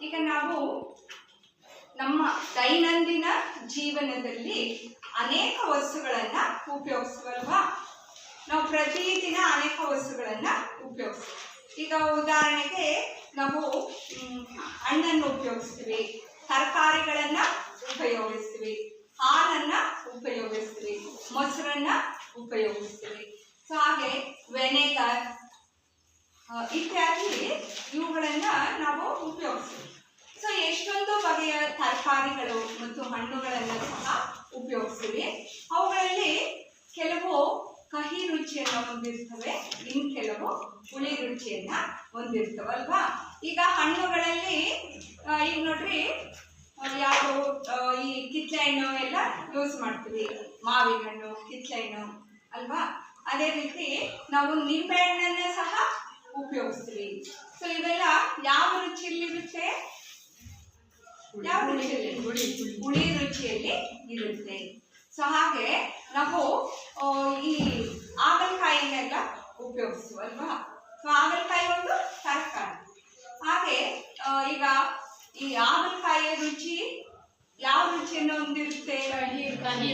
ಈಗ ನಾವು ನಮ್ಮ ದೈನಂದಿನ ಜೀವನದಲ್ಲಿ ಅನೇಕ ವಸ್ತುಗಳನ್ನ ಉಪಯೋಗಿಸುವಲ್ವಾ. ನಾವು ಪ್ರತಿದಿನ ಅನೇಕ ವಸ್ತುಗಳನ್ನ ಉಪಯೋಗಿಸ್ತೀವಿ. ಈಗ ಉದಾಹರಣೆಗೆ ನಾವು ಹಣ್ಣನ್ನು ಉಪಯೋಗಿಸ್ತೀವಿ, ತರಕಾರಿಗಳನ್ನ ಉಪಯೋಗಿಸ್ತೀವಿ, ಹಾಲನ್ನ ಉಪಯೋಗಿಸ್ತೀವಿ, ಮೊಸರನ್ನ ಉಪಯೋಗಿಸ್ತೀವಿ. ಸೊ ಹಾಗೆ ವೆನೆಗರ್ ಇತ್ಯಾದಿ ಇವುಗಳನ್ನ ನಾವು ಉಪಯೋಗಿಸ್ತೀವಿ. ಸೊ ಎಷ್ಟೊಂದು ಬಗೆಯ ತರಕಾರಿಗಳು ಮತ್ತು ಹಣ್ಣುಗಳನ್ನು ಸಹ ಉಪಯೋಗಿಸ್ತೀವಿ. ಅವುಗಳಲ್ಲಿ ಕೆಲವು ಕಹಿ ರುಚಿಯನ್ನು ಹೊಂದಿರ್ತವೆ, ಇನ್ನು ಕೆಲವು ಹುಳಿ ರುಚಿಯನ್ನ ಹೊಂದಿರ್ತವಲ್ವಾ. ಈಗ ಹಣ್ಣುಗಳಲ್ಲಿ ಈಗ ನೋಡ್ರಿ, ಯಾವ ಈ ಕಿತ್ತಳೆ ಹಣ್ಣು ಎಲ್ಲ ಯೂಸ್ ಮಾಡ್ತೀವಿ, ಮಾವಿನ ಹಣ್ಣು, ಕಿತ್ತಳೆ ಹಣ್ಣು ಅಲ್ವಾ. ಅದೇ ರೀತಿ ನಾವು ನಿಂಬೆ ಹಣ್ಣನ್ನ ಸಹ ಉಪಯೋಗಿಸ್ತೀವಿ. ಸೊ ಇವೆಲ್ಲ ಯಾವ ರುಚಿಯಲ್ಲಿರುತ್ತೆ? ಯಾವ ರುಚಿಯಲ್ಲಿ? ಹುಳಿ ರುಚಿಯಲ್ಲಿ ಇರುತ್ತೆ. ಸೊ ಹಾಗೆ ನಾವು ಈ ಹಾಗಲಕಾಯಿನೆಲ್ಲ ಉಪಯೋಗಿಸುವಲ್ವಾ. ಸೊ ಹಾಗಲಕಾಯಿ ಒಂದು ತರಕಾರಿ. ಹಾಗೆ ಈಗ ಈ ಹಾಗಲಕಾಯಿಯ ರುಚಿ ಯಾವ ರುಚಿಯನ್ನು ಹೊಂದಿರುತ್ತೆ? ಕಹಿ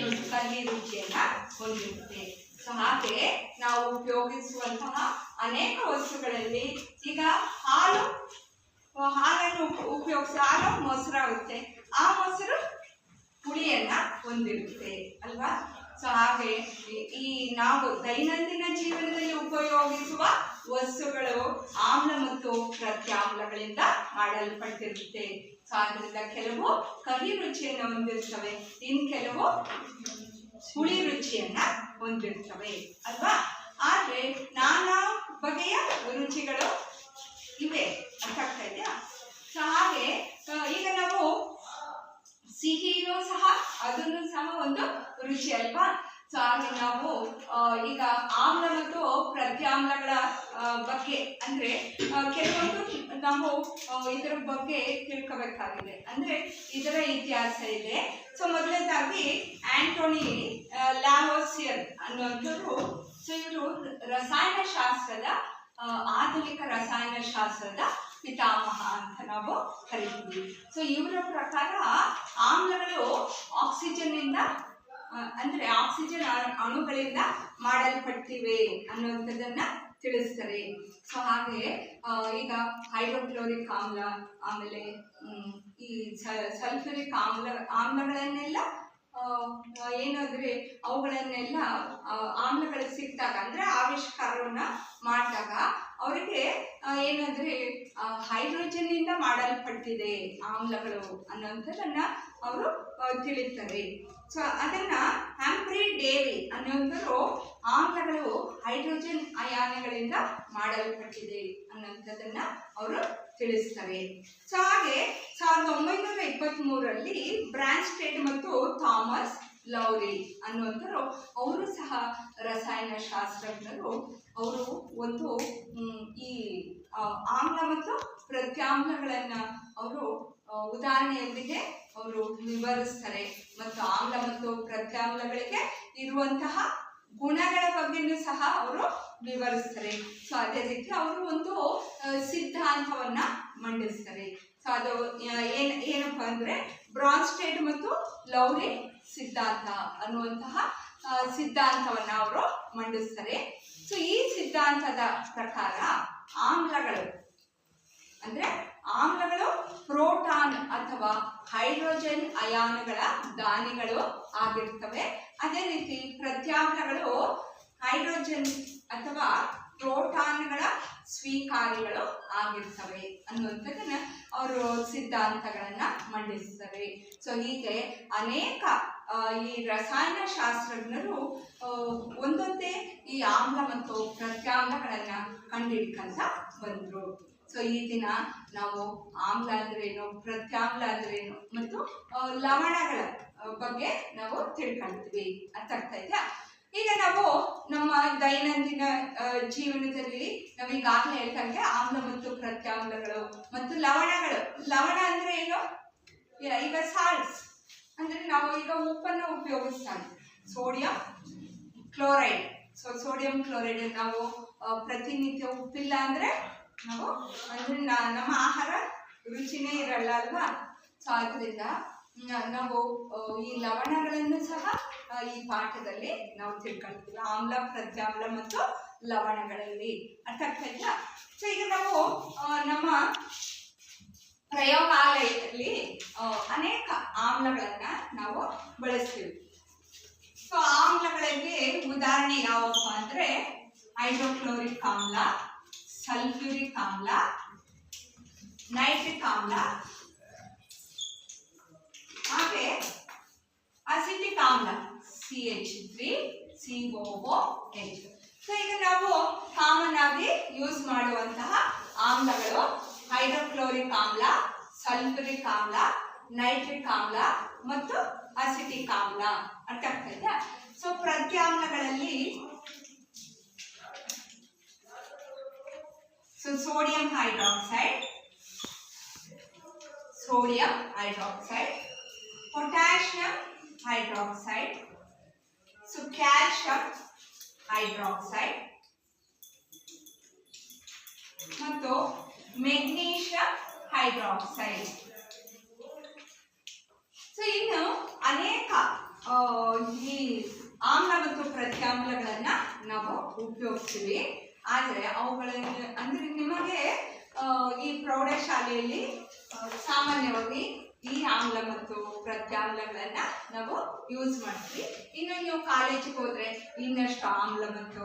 ರುಚಿಯನ್ನ ಹೊಂದಿರುತ್ತೆ. ಸೊ ಹಾಗೆ ನಾವು ಉಪಯೋಗಿಸುವಂತಹ ಅನೇಕ ವಸ್ತುಗಳಲ್ಲಿ ಈಗ ಹಾಲನ್ನು ಉಪಯೋಗಿಸಿ ಹಾಲು ಮೊಸರಾಗುತ್ತೆ. ಆ ಮೊಸರು ಹುಳಿಯನ್ನ ಹೊಂದಿರುತ್ತೆ ಅಲ್ವಾ. ಸೊ ಹಾಗೆ ಈ ನಾವು ದೈನಂದಿನ ಜೀವನದಲ್ಲಿ ಉಪಯೋಗಿಸುವ ವಸ್ತುಗಳು ಆಮ್ಲ ಮತ್ತು ಪ್ರತ್ಯಾಮ್ಲಗಳಿಂದ ಮಾಡಲ್ಪಟ್ಟಿರುತ್ತೆ. ಸೊ ಅದರಿಂದ ಕೆಲವು ಕಹಿ ರುಚಿಯನ್ನು ಹೊಂದಿರ್ತವೆ, ಇನ್ನು ಕೆಲವು ಹುಳಿ ರುಚಿಯನ್ನ ಹೊಂದಿರ್ತವೆ ಅಲ್ವಾ. ಆದ್ರೆ ನಾನಾ ಬಗೆಯ ರುಚಿಗಳು ಇವೆ, ಅರ್ಥ ಆಗ್ತಾ ಇದೆಯಾ? ಸೊ ಹಾಗೆ ಈಗ ನಾವು ಸಿಹಿನೂ ಸಹ ಅದನ್ನು ಸಹ ಒಂದು ರುಚಿ ಅಲ್ವಾ. ಸೊ ಹಾಗೆ ನಾವು ಈಗ ಆಮ್ಲ ಮತ್ತು ಪ್ರತ್ಯಾಮ್ಲಗಳ ಬಗ್ಗೆ ಅಂದ್ರೆ ಕೆಲವೊಂದು ನಾವು ಇದರ ಬಗ್ಗೆ ತಿಳ್ಕೋಬೇಕಾಗಿದೆ, ಅಂದ್ರೆ ಇದರ ಇತಿಹಾಸ ಇದೆ. ಸೊ ಮೊದಲನೇದಾಗಿ ಆಂಟೋನಿ ಲ್ಯಾವೋಸಿಯರ್ ಅನ್ನುವಂಥವ್ರು, ಸೊ ಇವರು ರಸಾಯನಶಾಸ್ತ್ರದ ಆಧುನಿಕ ರಸಾಯನಶಾಸ್ತ್ರದ ಪಿತಾಮಹ ಅಂತ ನಾವು ಕರಿತೀವಿ. ಸೊ ಇವರ ಪ್ರಕಾರ ಆಮ್ಲಗಳು ಆಕ್ಸಿಜನ್ ಇಂದ ಅಂದ್ರೆ ಆಕ್ಸಿಜನ್ ಅಣುಗಳಿಂದ ಮಾಡಲ್ಪಟ್ಟಿವೆ ಅನ್ನುವಂಥದ್ದನ್ನ ತಿಳಿಸ್ತಾರೆ. ಸೊ ಹಾಗೆ ಈಗ ಹೈಡ್ರೋಕ್ಲೋರಿಕ್ ಆಮ್ಲ, ಆಮೇಲೆ ಈ ಸಲ್ಫ್ಯೂರಿಕ್ ಆಮ್ಲಗಳನ್ನೆಲ್ಲ ಏನಾದ್ರೆ ಅವುಗಳನ್ನೆಲ್ಲ ಆಮ್ಲಗಳು ಸಿಕ್ಕಿದಾಗ ಅಂದ್ರೆ ಆವಿಷ್ಕಾರವನ್ನ ಮಾಡಿದಾಗ ಅವರಿಗೆ ಏನಂದ್ರೆ ಹೈಡ್ರೋಜನ್ ಇಂದ ಮಾಡಲ್ಪಟ್ಟಿದೆ ಆಮ್ಲಗಳು ಅನ್ನುವಂಥದ್ದನ್ನ ಅವರು ತಿಳಿತಾರೆ. ಸೊ ಅದನ್ನ ಹ್ಯಾಂಪ್ರಿ ಡೇವಿ ಅನ್ನುವಂಥವ್ರು ಆಮ್ಲಗಳು ಹೈಡ್ರೋಜನ್ ಅಯಾನುಗಳಿಂದ ಮಾಡಲ್ಪಟ್ಟಿದೆ ಅನ್ನುವಂಥದ್ದನ್ನ ಅವರು ತಿಳಿಸ್ತಾರೆ. ಸೊ ಹಾಗೆ 1923ರಲ್ಲಿ ಬ್ರಾನ್ಸ್ಟೆಡ್ ಮತ್ತು ಥಾಮಸ್ ಲೌರಿ ಅನ್ನುವಂಥವ್ರು ಅವರು ಸಹ ರಸಾಯನಶಾಸ್ತ್ರಜ್ಞರು. ಅವರು ಒಂದು ಈ ಆಮ್ಲ ಮತ್ತು ಪ್ರತ್ಯಾಮ್ಲಗಳನ್ನ ಅವರು ಉದಾಹರಣೆಯೊಂದಿಗೆ ಅವರು ವಿವರಿಸ್ತಾರೆ ಮತ್ತು ಆಮ್ಲ ಮತ್ತು ಪ್ರತ್ಯಾಮ್ಲಗಳಿಗೆ ಇರುವಂತಹ ಗುಣಗಳ ಬಗ್ಗೆನೂ ಸಹ ಅವರು ವಿವರಿಸ್ತಾರೆ. ಸೊ ಅದೇ ರೀತಿ ಅವರು ಒಂದು ಸಿದ್ಧಾಂತವನ್ನ ಮಂಡಿಸ್ತಾರೆ. ಸೊ ಅದು ಏನಪ್ಪಾ ಅಂದ್ರೆ ಬ್ರಾನ್ಸ್ಟೆಡ್ ಮತ್ತು ಲೌರಿ ಸಿದ್ಧಾಂತ ಅನ್ನುವಂತಹ ಸಿದ್ಧಾಂತವನ್ನ ಅವರು ಮಂಡಿಸ್ತಾರೆ. ಸೊ ಈ ಸಿದ್ಧಾಂತದ ಪ್ರಕಾರ ಆಮ್ಲಗಳು ಪ್ರೋಟಾನ್ ಅಥವಾ ಹೈಡ್ರೋಜನ್ ಅಯಾನುಗಳ ದಾನಿಗಳು ಆಗಿರ್ತವೆ. ಅದೇ ರೀತಿ ಪ್ರತ್ಯಾಮ್ಲಗಳು ಹೈಡ್ರೋಜನ್ ಅಥವಾ ಪ್ರೋಟಾನ್ಗಳ ಸ್ವೀಕಾರಿಗಳು ಆಗಿರ್ತವೆ ಅನ್ನುವಂಥದ್ದನ್ನ ಅವರು ಸಿದ್ಧಾಂತಗಳನ್ನ ಮಂಡಿಸ್ತಾರೆ. ಸೊ ಹೀಗೆ ಅನೇಕ ಈ ರಸಾಯನಶಾಸ್ತ್ರಜ್ಞರು ಒಂದೊಂದೇ ಈ ಆಮ್ಲ ಮತ್ತು ಪ್ರತ್ಯಾಮ್ಲಗಳನ್ನ ಕಂಡುಹಿಡ್ಕೊಂತ ಬಂದ್ರು. ಸೊ ಈ ದಿನ ನಾವು ಆಮ್ಲ ಅಂದ್ರೇನು, ಪ್ರತ್ಯಾಮ್ಲ ಅಂದ್ರೇನು ಮತ್ತು ಲವಣಗಳ ಬಗ್ಗೆ ನಾವು ತಿಳ್ಕೊಳ್ತೀವಿ. ಅರ್ಥ ಆಗ್ತಾ ಇದೆಯಾ? ಈಗ ನಾವು ನಮ್ಮ ದೈನಂದಿನ ಜೀವನದಲ್ಲಿ ನಾವು ಈಗಾಗಲೇ ಹೇಳ್ದಂಗೆ ಆಮ್ಲ ಮತ್ತು ಪ್ರತ್ಯಾಮ್ಲಗಳು ಮತ್ತು ಲವಣಗಳು. ಲವಣ ಅಂದ್ರೆ ಏನು? ಈಗ ಸಾಲ್ಟ್ಸ್ ಅಂದ್ರೆ ನಾವು ಈಗ ಉಪ್ಪನ್ನು ಉಪಯೋಗಿಸ್ತಾರೆ, sodium chloride. So sodium chloride ನಾವು ಪ್ರತಿನಿತ್ಯ ಉಪ್ಪಿಲ್ಲ ಅಂದ್ರೆ ನಾವು ಅಂದ್ರೆ ನಮ್ಮ ಆಹಾರ ರುಚಿನೇ ಇರಲ್ಲ ಅಲ್ವಾ. ಸೊ ಅದರಿಂದ ನಾವು ಈ ಲವಣಗಳನ್ನು ಸಹ ಈ ಪಾಠದಲ್ಲಿ ನಾವು ತಿಳ್ಕೊಳ್ತೀವಿ. ಆಮ್ಲ, ಪ್ರತ್ಯಾಮ್ಲ ಮತ್ತು ಲವಣಗಳಲ್ಲಿ ಅರ್ಥ ಆಗ್ತಾ ಇಲ್ಲ. ಸೊ ಈಗ ನಾವು ನಮ್ಮ ಪ್ರಯೋಗಾಲಯದಲ್ಲಿ ಅನೇಕ ಆಮ್ಲಗಳನ್ನ ನಾವು ಬಳಸ್ತೀವಿ. ಸೊ ಆಮ್ಲಗಳಿಗೆ ಉದಾಹರಣೆ ಯಾವಪ್ಪ ಅಂದ್ರೆ ಹೈಡ್ರೋಕ್ಲೋರಿಕ್ ಆಮ್ಲ, ಸಲ್ಫ್ಯೂರಿಕ್ ಆಮ್ಲ, ನೈಟ್ರಿಕ್ ಆಮ್ಲ, ಹಾಗೆ ಅಸಿಟಿಕ್ ಆಮ್ಲ CH3COOH. ಸೊ ಈಗ ನಾವು ಕಾಮನ್ ಆಗಿ ಯೂಸ್ ಮಾಡುವಂತಹ ಆಮ್ಲಗಳು ಹೈಡ್ರೋಕ್ಲೋರಿಕ್ ಆಮ್ಲ, ಸಲ್ಫ್ಯೂರಿಕ್ ಆಮ್ಲ, ನೈಟ್ರಿಕ್ ಆಮ್ಲ ಮತ್ತು ಅಸಿಟಿಕ್ ಆಮ್ಲ. ಅರ್ಥ ಆಗ್ತಾ ಇದೆಯಾ? ಸೊ ಪ್ರತ್ಯಾಮ್ಲಗಳಲ್ಲಿ sodium hydroxide, potassium hydroxide, so calcium hydroxide ಮತ್ತು ಮೆಗ್ನೀಷಿಯಂ ಹೈಡ್ರಾಕ್ಸೈಡ್. ಸೊ ಇನ್ನು ಅನೇಕ ಈ ಆಮ್ಲ ಮತ್ತು ಪ್ರತ್ಯಾಮ್ಲಗಳನ್ನ ನಾವು ಉಪಯೋಗಿಸ್ತೀವಿ. ಆದರೆ ಅವುಗಳನ್ನು ಅಂದ್ರೆ ನಿಮಗೆ ಈ ಪ್ರೌಢಶಾಲೆಯಲ್ಲಿ ಸಾಮಾನ್ಯವಾಗಿ ಈ ಆಮ್ಲ ಮತ್ತು ಪ್ರತ್ಯಾಮ್ಲಗಳನ್ನ ನಾವು ಯೂಸ್ ಮಾಡ್ತೀವಿ. ಇನ್ನು ನೀವು ಕಾಲೇಜಿಗೆ ಹೋದ್ರೆ ಇನ್ನಷ್ಟು ಆಮ್ಲ ಮತ್ತು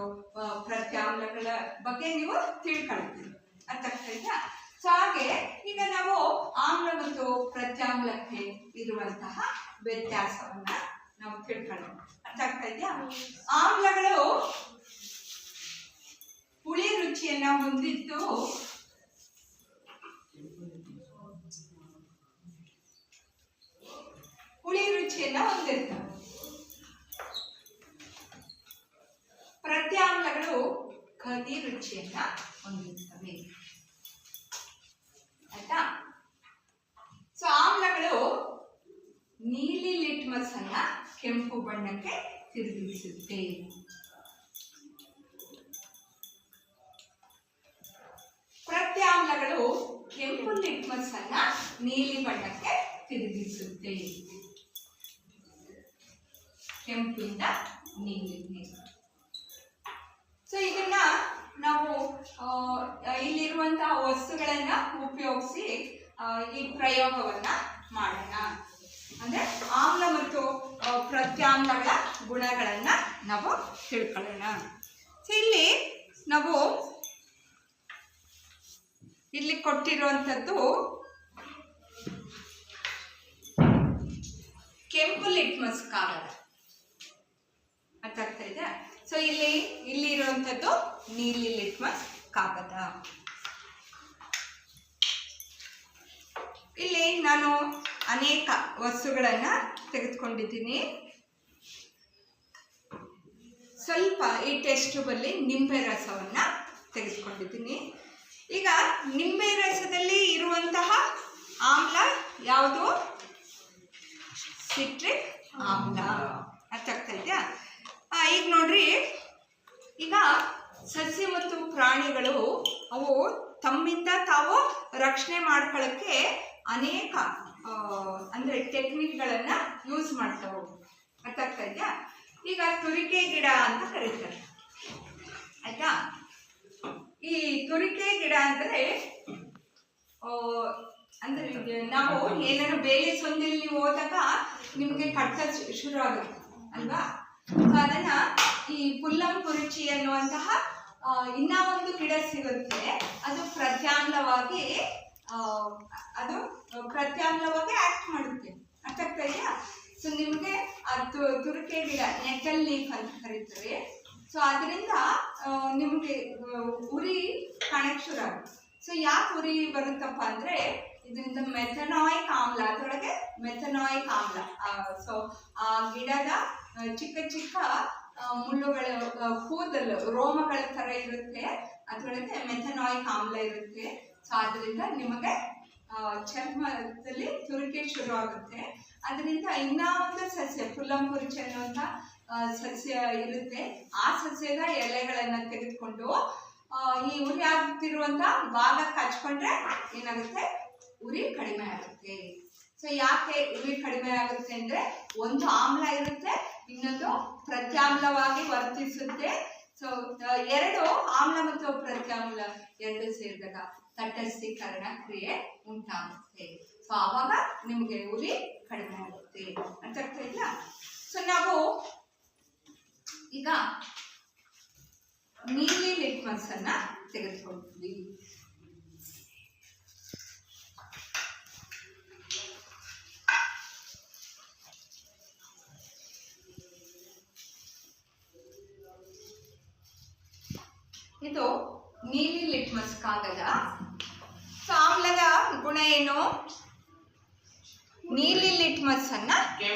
ಪ್ರತ್ಯಾಮ್ಲಗಳ ಬಗ್ಗೆ ನೀವು ತಿಳ್ಕೊಳ್ತೀವಿ. ಅರ್ಥ ಆಗ್ತಾ ಇದೆಯಾ? ಸೊ ಹಾಗೆ ಈಗ ನಾವು ಆಮ್ಲ ಮತ್ತು ಪ್ರತ್ಯಾಮ್ಲಕ್ಕೆ ಇರುವಂತಹ ವ್ಯತ್ಯಾಸವನ್ನ ನಾವು ತಿಳ್ಕೊಳ್ಳೋಣ. ಅರ್ಥ ಆಗ್ತಾ ಇದೆಯಾ? ಆಮ್ಲಗಳು ಹುಳಿ ರುಚಿಯನ್ನ ಹೊಂದಿದ್ದು ಹೊಂದಿರ್ತವೆ. ಪ್ರತ್ಯಾಮ್ಲಗಳು ಕಹಿ ರುಚಿಯನ್ನ ಹೊಂದಿರ್ತವೆ. ಆಯ್ತಾ? ಸೊ ಆಮ್ಲಗಳು ನೀಲಿ ಲಿಟ್ಮಸ್ ಅನ್ನ ಕೆಂಪು ಬಣ್ಣಕ್ಕೆ ತಿರುಗಿಸುತ್ತೆ. ಪ್ರತ್ಯಾಮ್ಲಗಳು ಕೆಂಪು ಲಿಟ್ಮಸ್ ಅನ್ನ ನೀಲಿ ಬಣ್ಣಕ್ಕೆ ತಿರುಗಿಸುತ್ತೆ. ಕೆಂಪಿಂದ ನೀಲಿ. ಸೊ ಇದನ್ನ ನಾವು ಇಲ್ಲಿರುವಂತಹ ವಸ್ತುಗಳನ್ನ ಉಪಯೋಗಿಸಿ ಈ ಪ್ರಯೋಗವನ್ನ ಮಾಡೋಣ. ಅಂದ್ರೆ ಆಮ್ಲ ಮತ್ತು ಪ್ರತ್ಯಾಮ್ಲಗಳ ಗುಣಗಳನ್ನ ನಾವು ತಿಳ್ಕೊಳ್ಳೋಣ. ಸೊ ನಾವು ಇಲ್ಲಿ ಕೊಟ್ಟಿರುವಂಥದ್ದು ಕೆಂಪು ಲಿಟ್ಮಸ್ ಕಾಗದ. ಅರ್ಥ ಆಗ್ತಾ ಇದೆ? ಸೊ ಇಲ್ಲಿ ಇರುವಂಥದ್ದು ನೀಲಿ ಲಿಟ್ಮಸ್ ಕಾಗದ. ಇಲ್ಲಿ ನಾನು ಅನೇಕ ವಸ್ತುಗಳನ್ನ ತೆಗೆದುಕೊಂಡಿದ್ದೀನಿ. ಸ್ವಲ್ಪ ಈ ಟೆಸ್ಟ್ ಟ್ಯೂಬಲ್ಲಿ ನಿಂಬೆ ರಸವನ್ನ ತೆಗೆದುಕೊಂಡಿದ್ದೀನಿ. ಈಗ ನಿಂಬೆ ರಸದಲ್ಲಿ ಇರುವಂತಹ ಆಮ್ಲ ಯಾವುದು? ಸಿಟ್ರಿಕ್ ಆಮ್ಲ. ಅರ್ಥ ಆಗ್ತಾ ಇದೆಯಾ? ಈಗ ನೋಡ್ರಿ, ಈಗ ಸಸ್ಯ ಮತ್ತು ಪ್ರಾಣಿಗಳು ಅವು ತಮ್ಮಿಂದ ತಾವು ರಕ್ಷಣೆ ಮಾಡ್ಕೊಳ್ಳೋಕ್ಕೆ ಅನೇಕ ಅಂದ್ರೆ ಟೆಕ್ನಿಕ್ಗಳನ್ನ ಯೂಸ್ ಮಾಡ್ತಾವೆ. ಅರ್ಥ ಆಗ್ತಾ ಇದೆಯಾ? ಈಗ ತುರಿಕೆ ಗಿಡ ಅಂತ ಕರೀತಾರೆ. ಆಯ್ತಾ? ಈ ತುರಿಕೆ ಗಿಡ ಅಂದರೆ ಅಂದ್ರೆ ನಾವು ಏನಾದ್ರು ಬೇಳೆ ಸೊಂದಿಲ್ಲಿ ಹೋದಾಗ ನಿಮಗೆ ಕಟ್ಟ ಶುರು ಆಗುತ್ತೆ ಅಲ್ವಾ? ಅದನ್ನ ಈ ಪುಲ್ಲಂ ಪುರುಚಿ ಅನ್ನುವಂತಹ ಇನ್ನ ಒಂದು ಗಿಡ ಸಿಗುತ್ತೆ. ಅದು ಪ್ರತ್ಯಾಮ್ಲವಾಗಿ ಆಕ್ಟ್ ಮಾಡುತ್ತೆ. ಅರ್ಥ ಆಗ್ತಾ ಇದೆಯಾ? ಸೊ ನಿಮಗೆ ಅದು ತುರಿಕೆ ಗಿಡ, ನೆಟಲ್ ಲೀಫ್ ಅಂತ ಕರೀತಾರೆ. ಸೊ ಅದರಿಂದ ನಿಮಗೆ ಉರಿ ಕಾಣಕ್ಕೆ ಶುರು ಆಗುತ್ತೆ. ಸೊ ಯಾಕೆ ಉರಿ ಬರುತ್ತಪ್ಪ ಅಂದ್ರೆ ಇದರಿಂದ ಮೆಥನಾಯಿಕ್ ಆಮ್ಲ, ಅದರೊಳಗೆ ಮೆಥನಾಯಿಕ್ ಆಮ್ಲ. ಸೊ ಆ ಗಿಡದ ಚಿಕ್ಕ ಚಿಕ್ಕ ಮುಳ್ಳುಗಳ ಕೂದಲು ರೋಮಗಳ ತರ ಇರುತ್ತೆ, ಅದರೊಳಗೆ ಮೆಥನಾಯಿಕ್ ಆಮ್ಲ ಇರುತ್ತೆ. ಸೊ ಅದರಿಂದ ನಿಮಗೆ ಚರ್ಮದಲ್ಲಿ ತುರಿಕೆ ಶುರು ಆಗುತ್ತೆ. ಅದರಿಂದ ಇನ್ನ ಒಂದು ಸಸ್ಯ ಪುಲ್ಲಂ ಪುರುಚಿ ಅನ್ನುವಂಥ ಸಸ್ಯ ಇರುತ್ತೆ. ಆ ಸಸ್ಯದ ಎಲೆಗಳನ್ನ ತೆಗೆದುಕೊಂಡು ಈ ಉರಿ ಆಗ್ತಿರುವಂತ ಭಾಗಕ್ಕೆ ಹಚ್ಕೊಂಡ್ರೆ ಏನಾಗುತ್ತೆ? ಉರಿ ಕಡಿಮೆ ಆಗುತ್ತೆ. ಸೊ ಯಾಕೆ ಉರಿ ಕಡಿಮೆ ಆಗುತ್ತೆ ಅಂದ್ರೆ ಒಂದು ಆಮ್ಲ ಇರುತ್ತೆ, ಇನ್ನೊಂದು ಪ್ರತ್ಯಾಮ್ಲವಾಗಿ ವರ್ತಿಸುತ್ತೆ. ಸೊ ಎರಡು ಆಮ್ಲ ಮತ್ತು ಪ್ರತ್ಯಾಮ್ಲ ಎರಡು ಸೇರಿದಾಗ ತಟಸ್ಥೀಕರಣ ಕ್ರಿಯೆ ಉಂಟಾಗುತ್ತೆ. ಸೊ ಆವಾಗ ನಿಮಗೆ ಉರಿ ಕಡಿಮೆ ಆಗುತ್ತೆ ಅಂತ ಅರ್ಥ ಇಲ್ಲ. ಸೊ ನಾವು ಈಗ ನೀಲಿ ಲಿಟ್ಮಸ್ ಅನ್ನ ತೆಗೆದುಕೊಳ್ತೀವಿ. ಇದು ನೀಲಿ ಲಿಟ್ಮಸ್ ಕಾಗದ. ಸೊ ಆಮ್ಲದ ಗುಣ ಏನು? ನೀಲಿ ಲಿಟ್ಮಸ್ ಅನ್ನ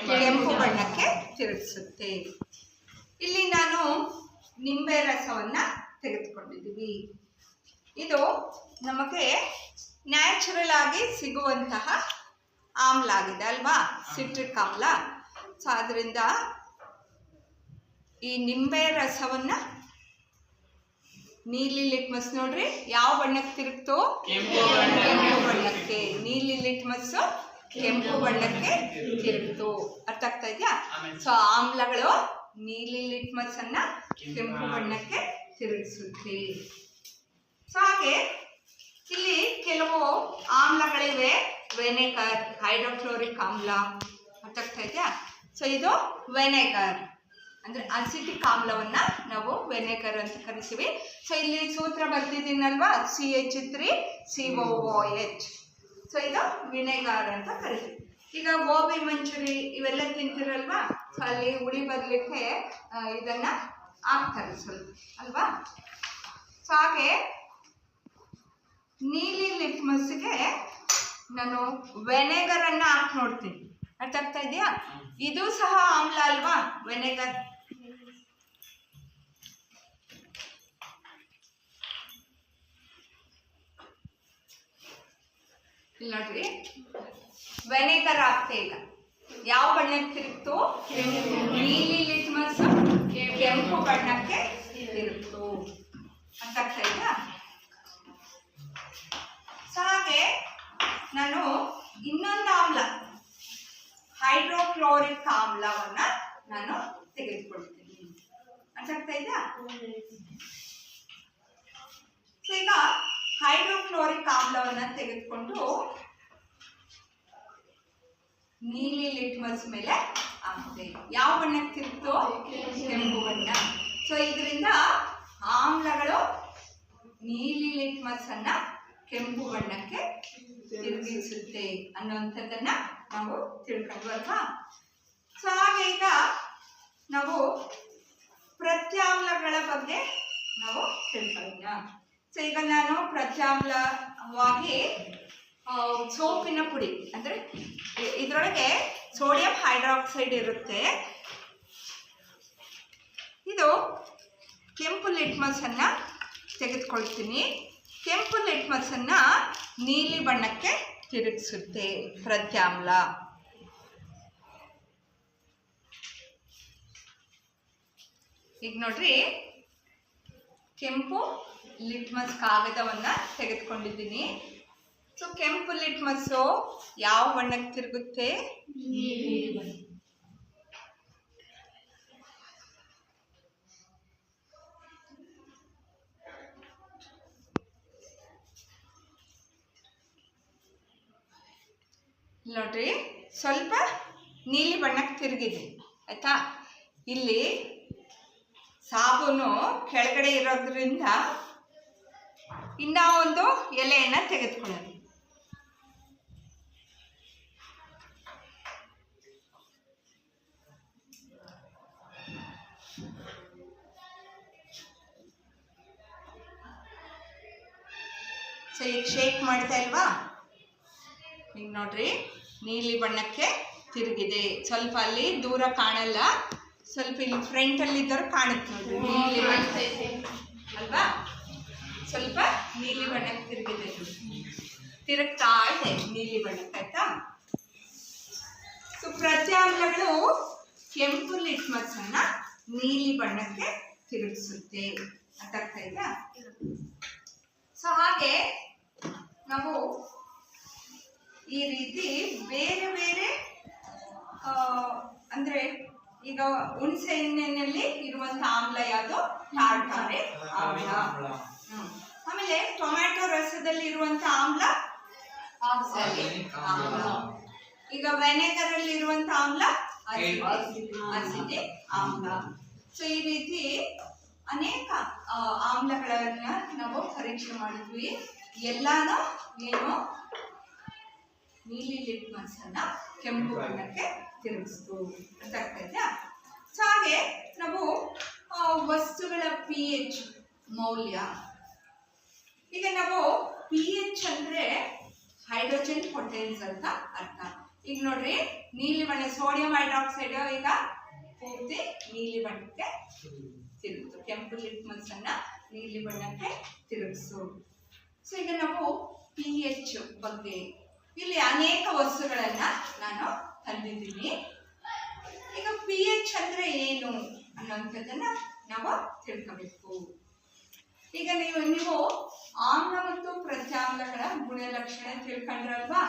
ಕೆಂಪು ಬಣ್ಣಕ್ಕೆ ತಿರುಗಿಸುತ್ತೆ. ಇಲ್ಲಿ ನಾನು ನಿಂಬೆ ರಸವನ್ನ ತೆಗೆದುಕೊಂಡಿದ್ದೀವಿ. ಇದು ನಮಗೆ ನ್ಯಾಚುರಲ್ ಆಗಿ ಸಿಗುವಂತಹ ಆಮ್ಲ ಆಗಿದೆ ಅಲ್ವಾ, ಸಿಟ್ರಿಕ್ ಆಮ್ಲ. ಸೊ ಅದರಿಂದ ಈ ನಿಂಬೆ ರಸವನ್ನ ನೀಲಿ ಲಿಟ್ಮಸ್ ನೋಡ್ರಿ ಯಾವ ಬಣ್ಣಕ್ಕೆ ತಿರುಗ್ತು? ಕೆಂಪು ಬಣ್ಣಕ್ಕೆ. ನೀಲಿ ಲಿಟ್ಮಸ್ ಕೆಂಪು ಬಣ್ಣಕ್ಕೆ ತಿರುಗ್ತು. ಅರ್ಥ ಆಗ್ತಾ ಇದೆಯಾ? ಸೊ ಆಮ್ಲಗಳು ನೀಲಿ ಲಿಟ್ಮಸ್ ಅನ್ನ ಕೆಂಪು ಬಣ್ಣಕ್ಕೆ ತಿರುಗಿಸುತ್ತೆ. ಸೊ ಹಾಗೆ ಇಲ್ಲಿ ಕೆಲವು ಆಮ್ಲಗಳಿವೆ. ವೆನೆಗರ್, ಹೈಡ್ರೋಕ್ಲೋರಿಕ್ ಆಮ್ಲ. ಅರ್ಥ ಆಗ್ತಾ ಇದೆಯಾ? ಸೊ ಇದು ವೆನೆಗರ್ ಅಂದ್ರೆ ಅಸಿಟಿಕ್ ಆಮ್ಲವನ್ನ ನಾವು ವೆನೆಗರ್ ಅಂತ ಕರಿತೀವಿ. ಸೊ ಇಲ್ಲಿ ಸೂತ್ರ ಬರ್ತಿದ್ದೀನಲ್ವಾ, CH3COOH. ಸೊ ಇದು ವಿನೆಗಾರ್ ಅಂತ ಕರಿತೀವಿ. ಈಗ ಗೋಬಿ ಮಂಚೂರಿ ಇವೆಲ್ಲ ತಿಂತಿರಲ್ವಾ, ಸೊ ಅಲ್ಲಿ ಹುಳಿ ಬರಲಿಕ್ಕೆ ಇದನ್ನ ಹಾಕ್ತಾರೆ ಸ್ವಲ್ಪ ಅಲ್ವಾ. ಸೊ ಹಾಗೆ ನೀಲಿ ಲಿಟ್ಮಸ್ಗೆ ನಾನು ವೆನೆಗರ್ ಅನ್ನ ಹಾಕಿ ನೋಡ್ತೀನಿ. ಅರ್ಥ ಆಗ್ತಾ ಇದೆಯಾ? ಇದು ಸಹ ಆಮ್ಲ ಅಲ್ವಾ, ವೆನೆಗರ್. ಇಲ್ಲಿ ನೋಡ್ರಿ, ವೆನೆಗರ್ ಹಾಕ್ತೆ. ಈಗ ಯಾವ ಬಣ್ಣಕ್ಕೆ ತಿರುಗ್ತು? ನೀಲಿ ಲಿಟ್ಮಸ್ ಕೆಂಪು ಬಣ್ಣಕ್ಕೆ ತಿರುಗ್ತು. ಅಂತ ಆಗ್ತಾ ಇದೆಯಾ? ಸೊ ಹಾಗೆ ನಾನು ಇನ್ನೊಂದು ಆಮ್ಲ ಹೈಡ್ರೋಕ್ಲೋರಿಕ್ ಆಮ್ಲವನ್ನ ನಾನು ತೆಗೆದುಕೊಳ್ತೀನಿ. ಅರ್ಥ ಆಗ್ತಾ ಇದೆಯಾ? ಸೊ ಈಗ ಹೈಡ್ರೋಕ್ಲೋರಿಕ್ ಆಮ್ಲವನ್ನ ತೆಗೆದುಕೊಂಡು ನೀಲಿ ಲಿಟ್ಮಸ್ ಮೇಲೆ ಹಾಕ್ತೆ. ಯಾವ ಬಣ್ಣಕ್ಕೆ ತಿರುಗ್ತು? ಕೆಂಪು ಬಣ್ಣ. ಸೊ ಇದರಿಂದ ಆಮ್ಲಗಳು ನೀಲಿ ಲಿಟ್ಮಸ್ ಅನ್ನ ಕೆಂಪು ಬಣ್ಣಕ್ಕೆ ತಿರುಗಿಸುತ್ತೆ ಅನ್ನುವಂಥದ್ದನ್ನ ನಾವು ತಿಳ್ಕೊಂಡ್ವಿ ಅಲ್ವಾ. ಸೊ ಹಾಗೆ ಈಗ ನಾವು ಪ್ರತ್ಯಾಮ್ಲಗಳ ಬಗ್ಗೆ ನಾವು ತಿಳ್ಕೊಳ್ಳೋಣ. ಸೊ ಈಗ ನಾನು ಪ್ರತ್ಯಾಮ್ಲವಾಗಿ ಸೋಪಿನ ಪುಡಿ ಅಂದ್ರೆ ಇದರೊಳಗೆ ಸೋಡಿಯಂ ಹೈಡ್ರಾಕ್ಸೈಡ್ ಇರುತ್ತೆ. ಇದು ಕೆಂಪು ಲಿಟ್ಮಸ್ ಅನ್ನ ತೆಗೆದುಕೊಳ್ತೀನಿ. ಕೆಂಪು ಲಿಟ್ಮಸ್ ಅನ್ನ ನೀಲಿ ಬಣ್ಣಕ್ಕೆ ತಿರುಗಿಸುತ್ತೆ ಪ್ರತ್ಯಾಮ್ಲ. ಈಗ ನೋಡ್ರಿ, ಕೆಂಪು ಲಿಟ್ಮಸ್ ಕಾಗದವನ್ನ ತೆಗೆದುಕೊಂಡಿದ್ದೀನಿ. ಸೊ ಕೆಂಪು ಲಿಟ್ಮಸ್ಸು ಯಾವ ಬಣ್ಣಕ್ಕೆ ತಿರುಗುತ್ತೆ? ನೀಲಿ ಬಣ್ಣ. ನೋಡ್ರಿ, ಸ್ವಲ್ಪ ನೀಲಿ ಬಣ್ಣಕ್ಕೆ ತಿರುಗಿದೆ ಆಯ್ತಾ. ಇಲ್ಲಿ ಸಾಬೂನು ಕೆಳಗಡೆ ಇರೋದ್ರಿಂದ ಇನ್ನ ಒಂದು ಎಲೆಯನ್ನ ತೆಗೆದುಕೊಳ್ಳೋದು. ಸೊ ಈಗ ಶೇಕ್ ಮಾಡ್ತಾ ಇಲ್ವಾ? ಈಗ ನೋಡ್ರಿ, ನೀಲಿ ಬಣ್ಣಕ್ಕೆ ತಿರುಗಿದೆ. ಸ್ವಲ್ಪ ಅಲ್ಲಿ ದೂರ ಕಾಣಲ್ಲ, ಸ್ವಲ್ಪ ಇಲ್ಲಿ ಫ್ರಂಟ್ ಅಲ್ಲಿ ಇದ್ದರೂ ಕಾಣುತ್ತೆ ನೋಡ್ರಿ, ನೀಲಿ ಬಣ್ಣ ಅಲ್ವಾ. ಸ್ವಲ್ಪ ನೀಲಿ ಬಣ್ಣಕ್ಕೆ ತಿರುಗಿದೆ, ತಿರುಗ್ತಾ ಇದೆ ನೀಲಿ ಬಣ್ಣಕ್ಕೆ ಆಯ್ತಾ. ಸೊ ಪ್ರತ್ಯಾಮ್ಲಗಳು ಕೆಂಪು ಲಿಟ್ಮಸ್ ಅನ್ನ ನೀಲಿ ಬಣ್ಣಕ್ಕೆ ತಿರುಗಿಸುತ್ತೆ ಅಂತ ಅರ್ಥ ಆಯ್ತಾ. ಸೊ ಹಾಗೆ ನಾವು ಈ ರೀತಿ ಬೇರೆ ಬೇರೆ ಅಂದ್ರೆ ಈಗ ಹುಣಸೆ ಹಣ್ಣಿನಲ್ಲಿ ಇರುವಂತ ಆಮ್ಲ ಯಾವುದು? ಟಾರ್ಟಾರಿಕ್ ಆಮ್ಲ. ಆಮೇಲೆ ಟೊಮ್ಯಾಟೊ ರಸದಲ್ಲಿ ಇರುವಂತ ಆಮ್ಲ ಆಕ್ಸಾಲಿಕ್ ಆಮ್ಲ. ಈಗ ವೆನೆಗರ್ ಅಲ್ಲಿ ಇರುವಂತ ಆಮ್ಲ ಅಸಿಟಿಕ್ ಆಮ್ಲ. ಸೊ ಈ ರೀತಿ ಅನೇಕ ಆಮ್ಲಗಳನ್ನ ನಾವು ಪರೀಕ್ಷೆ ಮಾಡಿದ್ವಿ. ಎಲ್ಲಾನು ಏನು ನೀಲಿ ಲಿಟ್ಮಸ್ ಅನ್ನ ಕೆಂಪು ಬಣ್ಣಕ್ಕೆ ತಿರುಗಿಸ್ತು ಅಂತ ಆಗ್ತಾ. ಸೊ ಹಾಗೆ ನಾವು ವಸ್ತುಗಳ pH ಮೌಲ್ಯ. ಈಗ ನಾವು pH ಅಂದ್ರೆ ಹೈಡ್ರೋಜನ್ ಪೊಟೆನ್ಸ್ ಅಂತ ಅರ್ಥ. ಈಗ ನೋಡ್ರಿ, ನೀಲಿ ಬಣ್ಣ ಸೋಡಿಯಂ ಹೈಡ್ರಾಕ್ಸೈಡ್ ಈಗ ಪೂರ್ತಿ ನೀಲಿ ಬಣ್ಣಕ್ಕೆ ತಿರುಗಿತು. ಕೆಂಪು ಲಿಟ್ಮಸ್ ಅನ್ನ ನೀಲಿ ಬಣ್ಣಕ್ಕೆ ತಿರುಗಿಸು. ಸೊ ಈಗ ನಾವು pH ಬಗ್ಗೆ ಇಲ್ಲಿ ಅನೇಕ ವಸ್ತುಗಳನ್ನ ನಾನು ತಂದಿದ್ದೀನಿ. ಈಗ pH ಅಂದ್ರೆ ಏನು ಅನ್ನೋಂಥದ್ದನ್ನ ನಾವು ತಿಳ್ಕೋಬೇಕು. ಈಗ ನೀವು ಆಮ್ಲ ಮತ್ತು ಪ್ರತ್ಯಾಮ್ಲಗಳ ಗುಣಲಕ್ಷಣ ತಿಳ್ಕೊಂಡ್ರಲ್ವಾ?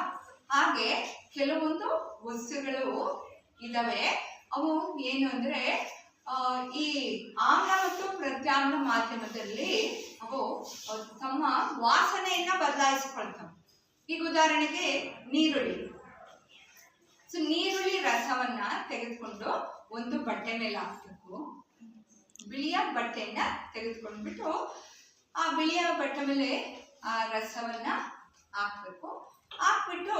ಹಾಗೆ ಕೆಲವೊಂದು ವಸ್ತುಗಳು ಇದಾವೆ. ಅವು ಏನು ಅಂದ್ರೆ ಈ ಆಮ್ಲ ಮತ್ತು ಪ್ರತ್ಯಾಮ್ಲ ಮಾಧ್ಯಮದಲ್ಲಿ ಅವು ತಮ್ಮ ವಾಸನೆಯನ್ನ ಬದಲಾಯಿಸಿಕೊಳ್ತವೆ. ಈಗ ಉದಾಹರಣೆಗೆ ನೀರುಳ್ಳಿ. ಸೊ ನೀರುಳ್ಳಿ ರಸವನ್ನ ತೆಗೆದುಕೊಂಡು ಒಂದು ಬಟ್ಟೆ ಮೇಲೆ ಹಾಕ್ಬೇಕು. ಬಿಳಿಯ ಬಟ್ಟೆಯನ್ನ ತೆಗೆದುಕೊಂಡ್ಬಿಟ್ಟು ಆ ಬಿಳಿಯ ಬಟ್ಟೆ ಮೇಲೆ ಆ ರಸವನ್ನ ಹಾಕ್ಬೇಕು. ಹಾಕ್ಬಿಟ್ಟು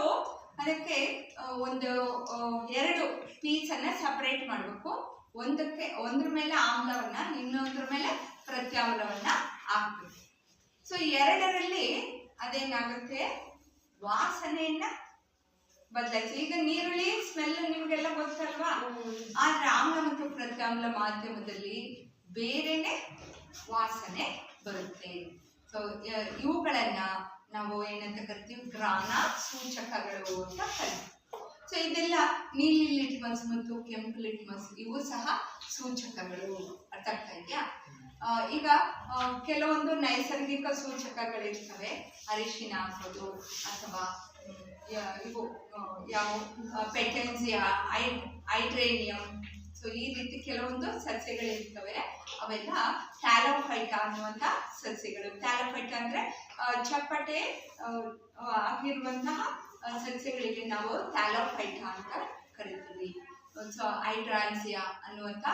ಅದಕ್ಕೆ ಒಂದು 2 ಪೀಸನ್ನ ಸಪರೇಟ್ ಮಾಡಬೇಕು. ಒಂದ್ರ ಮೇಲೆ ಆಮ್ಲವನ್ನ, ಇನ್ನೊಂದ್ರ ಮೇಲೆ ಪ್ರತ್ಯಾಮ್ಲವನ್ನ ಹಾಕ್ಬೇಕು. ಸೊ ಎರಡರಲ್ಲಿ ಅದೇನಾಗುತ್ತೆ, ವಾಸನೆಯನ್ನ ಬದಲಾಯಿಸಿ. ಈಗ ನೀರುಳ್ಳಿ ಸ್ಮೆಲ್ ನಿಮ್ಗೆಲ್ಲ ಗೊತ್ತಲ್ವಾ? ಆದ್ರೆ ಆಮ್ಲ ಮತ್ತು ಪ್ರತ್ಯಾಮ್ಲ ಮಾಧ್ಯಮದಲ್ಲಿ ಬೇರೆನೆ ವಾಸನೆ ಬರುತ್ತೆ. ಸೊ ಇವುಗಳನ್ನ ನಾವು ಏನಂತ ಕರಿತೀವಿ, ಗ್ರಾನ ಸೂಚಕಗಳು ಅಂತ ಕರಿತೀವಿ. ಸೊ ಇದೆಲ್ಲ ನೀಲಿ ಲಿಟ್ಮಸ್ ಮತ್ತು ಕೆಂಪು ಲಿಟ್ಮಸ್ ಇವು ಸಹ ಸೂಚಕಗಳು. ಅರ್ಥ ಆಗ್ತಾ ಇದೆಯಾ? ಈಗ ಕೆಲವೊಂದು ನೈಸರ್ಗಿಕ ಸೂಚಕಗಳಿರ್ತವೆ. ಅರಿಶಿನ ಹಾಕೋದು ಅಥವಾ ಇವು ಯಾವ ಪೆಟೆನ್ಸಿಯಾ, ಹೈಡ್ರೇನಿಯಂ. ಸೊ ಈ ರೀತಿ ಕೆಲವೊಂದು ಸಸ್ಯಗಳಿರ್ತವೆ. ಅವೆಲ್ಲ ಟ್ಯಾಲೋಫೈಟಾ ಅನ್ನುವಂಥ ಸಸ್ಯಗಳು. ಟ್ಯಾಲೋಫೈಟಾ ಅಂದ್ರೆ ಚಪ್ಪಟೆ ಆಗಿರುವಂತಹ ಸಸ್ಯಗಳಿಗೆ ನಾವು ಟ್ಯಾಲೋಫೈಟಾ ಅಂತ ಕರಿತೀವಿ. ಸೊ ಹೈಡ್ರಾನ್ಸಿಯಾ ಅನ್ನುವಂಥ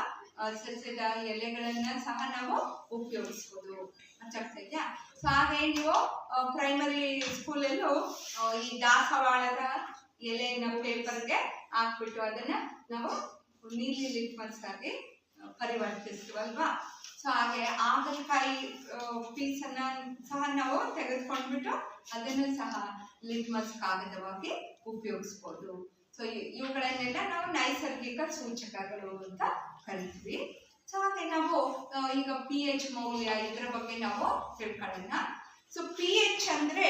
ಸಸ್ಯದ ಎಲೆಗಳನ್ನ ಸಹ ನಾವು ಉಪಯೋಗಿಸ್ಬೋದು. ಅರ್ಥಾಗ್ತಾ? ಸೊ ಹಾಗೆ ನೀವು ಪ್ರೈಮರಿ ಸ್ಕೂಲಲ್ಲೂ ಈ ದಾಸವಾಳದ ಎಲೆನ ಪೇಪರ್ಗೆ ಹಾಕ್ಬಿಟ್ಟು ಅದನ್ನ ನಾವು ನೀಲಿ ಲಿಟ್ಮಸ್ ಆಗಿ ಪರಿವರ್ತಿಸ್ತೀವಲ್ವಾ? ಸೊ ಹಾಗೆ ಹಾಗಲಕಾಯಿ ಪೀಸನ್ನ ಸಹ ನಾವು ತೆಗೆದುಕೊಂಡ್ಬಿಟ್ಟು ಅದನ್ನು ಸಹ ಲಿಟ್ಮಸ್ ಕಾಗದವಾಗಿ ಉಪಯೋಗಿಸ್ಬೋದು. ಸೊ ಇವುಗಳನ್ನೆಲ್ಲ ನಾವು ನೈಸರ್ಗಿಕ ಸೂಚಕಗಳು ಅಂತ ಕರಿತೀವಿ. ಸೊ ಹಾಗೆ ನಾವು ಈಗ pH ಮೌಲ್ಯ ಇದರ ಬಗ್ಗೆ ನಾವು ತಿಳ್ಕೊಳ್ಳೋಣ. ಸೊ pH ಅಂದ್ರೆ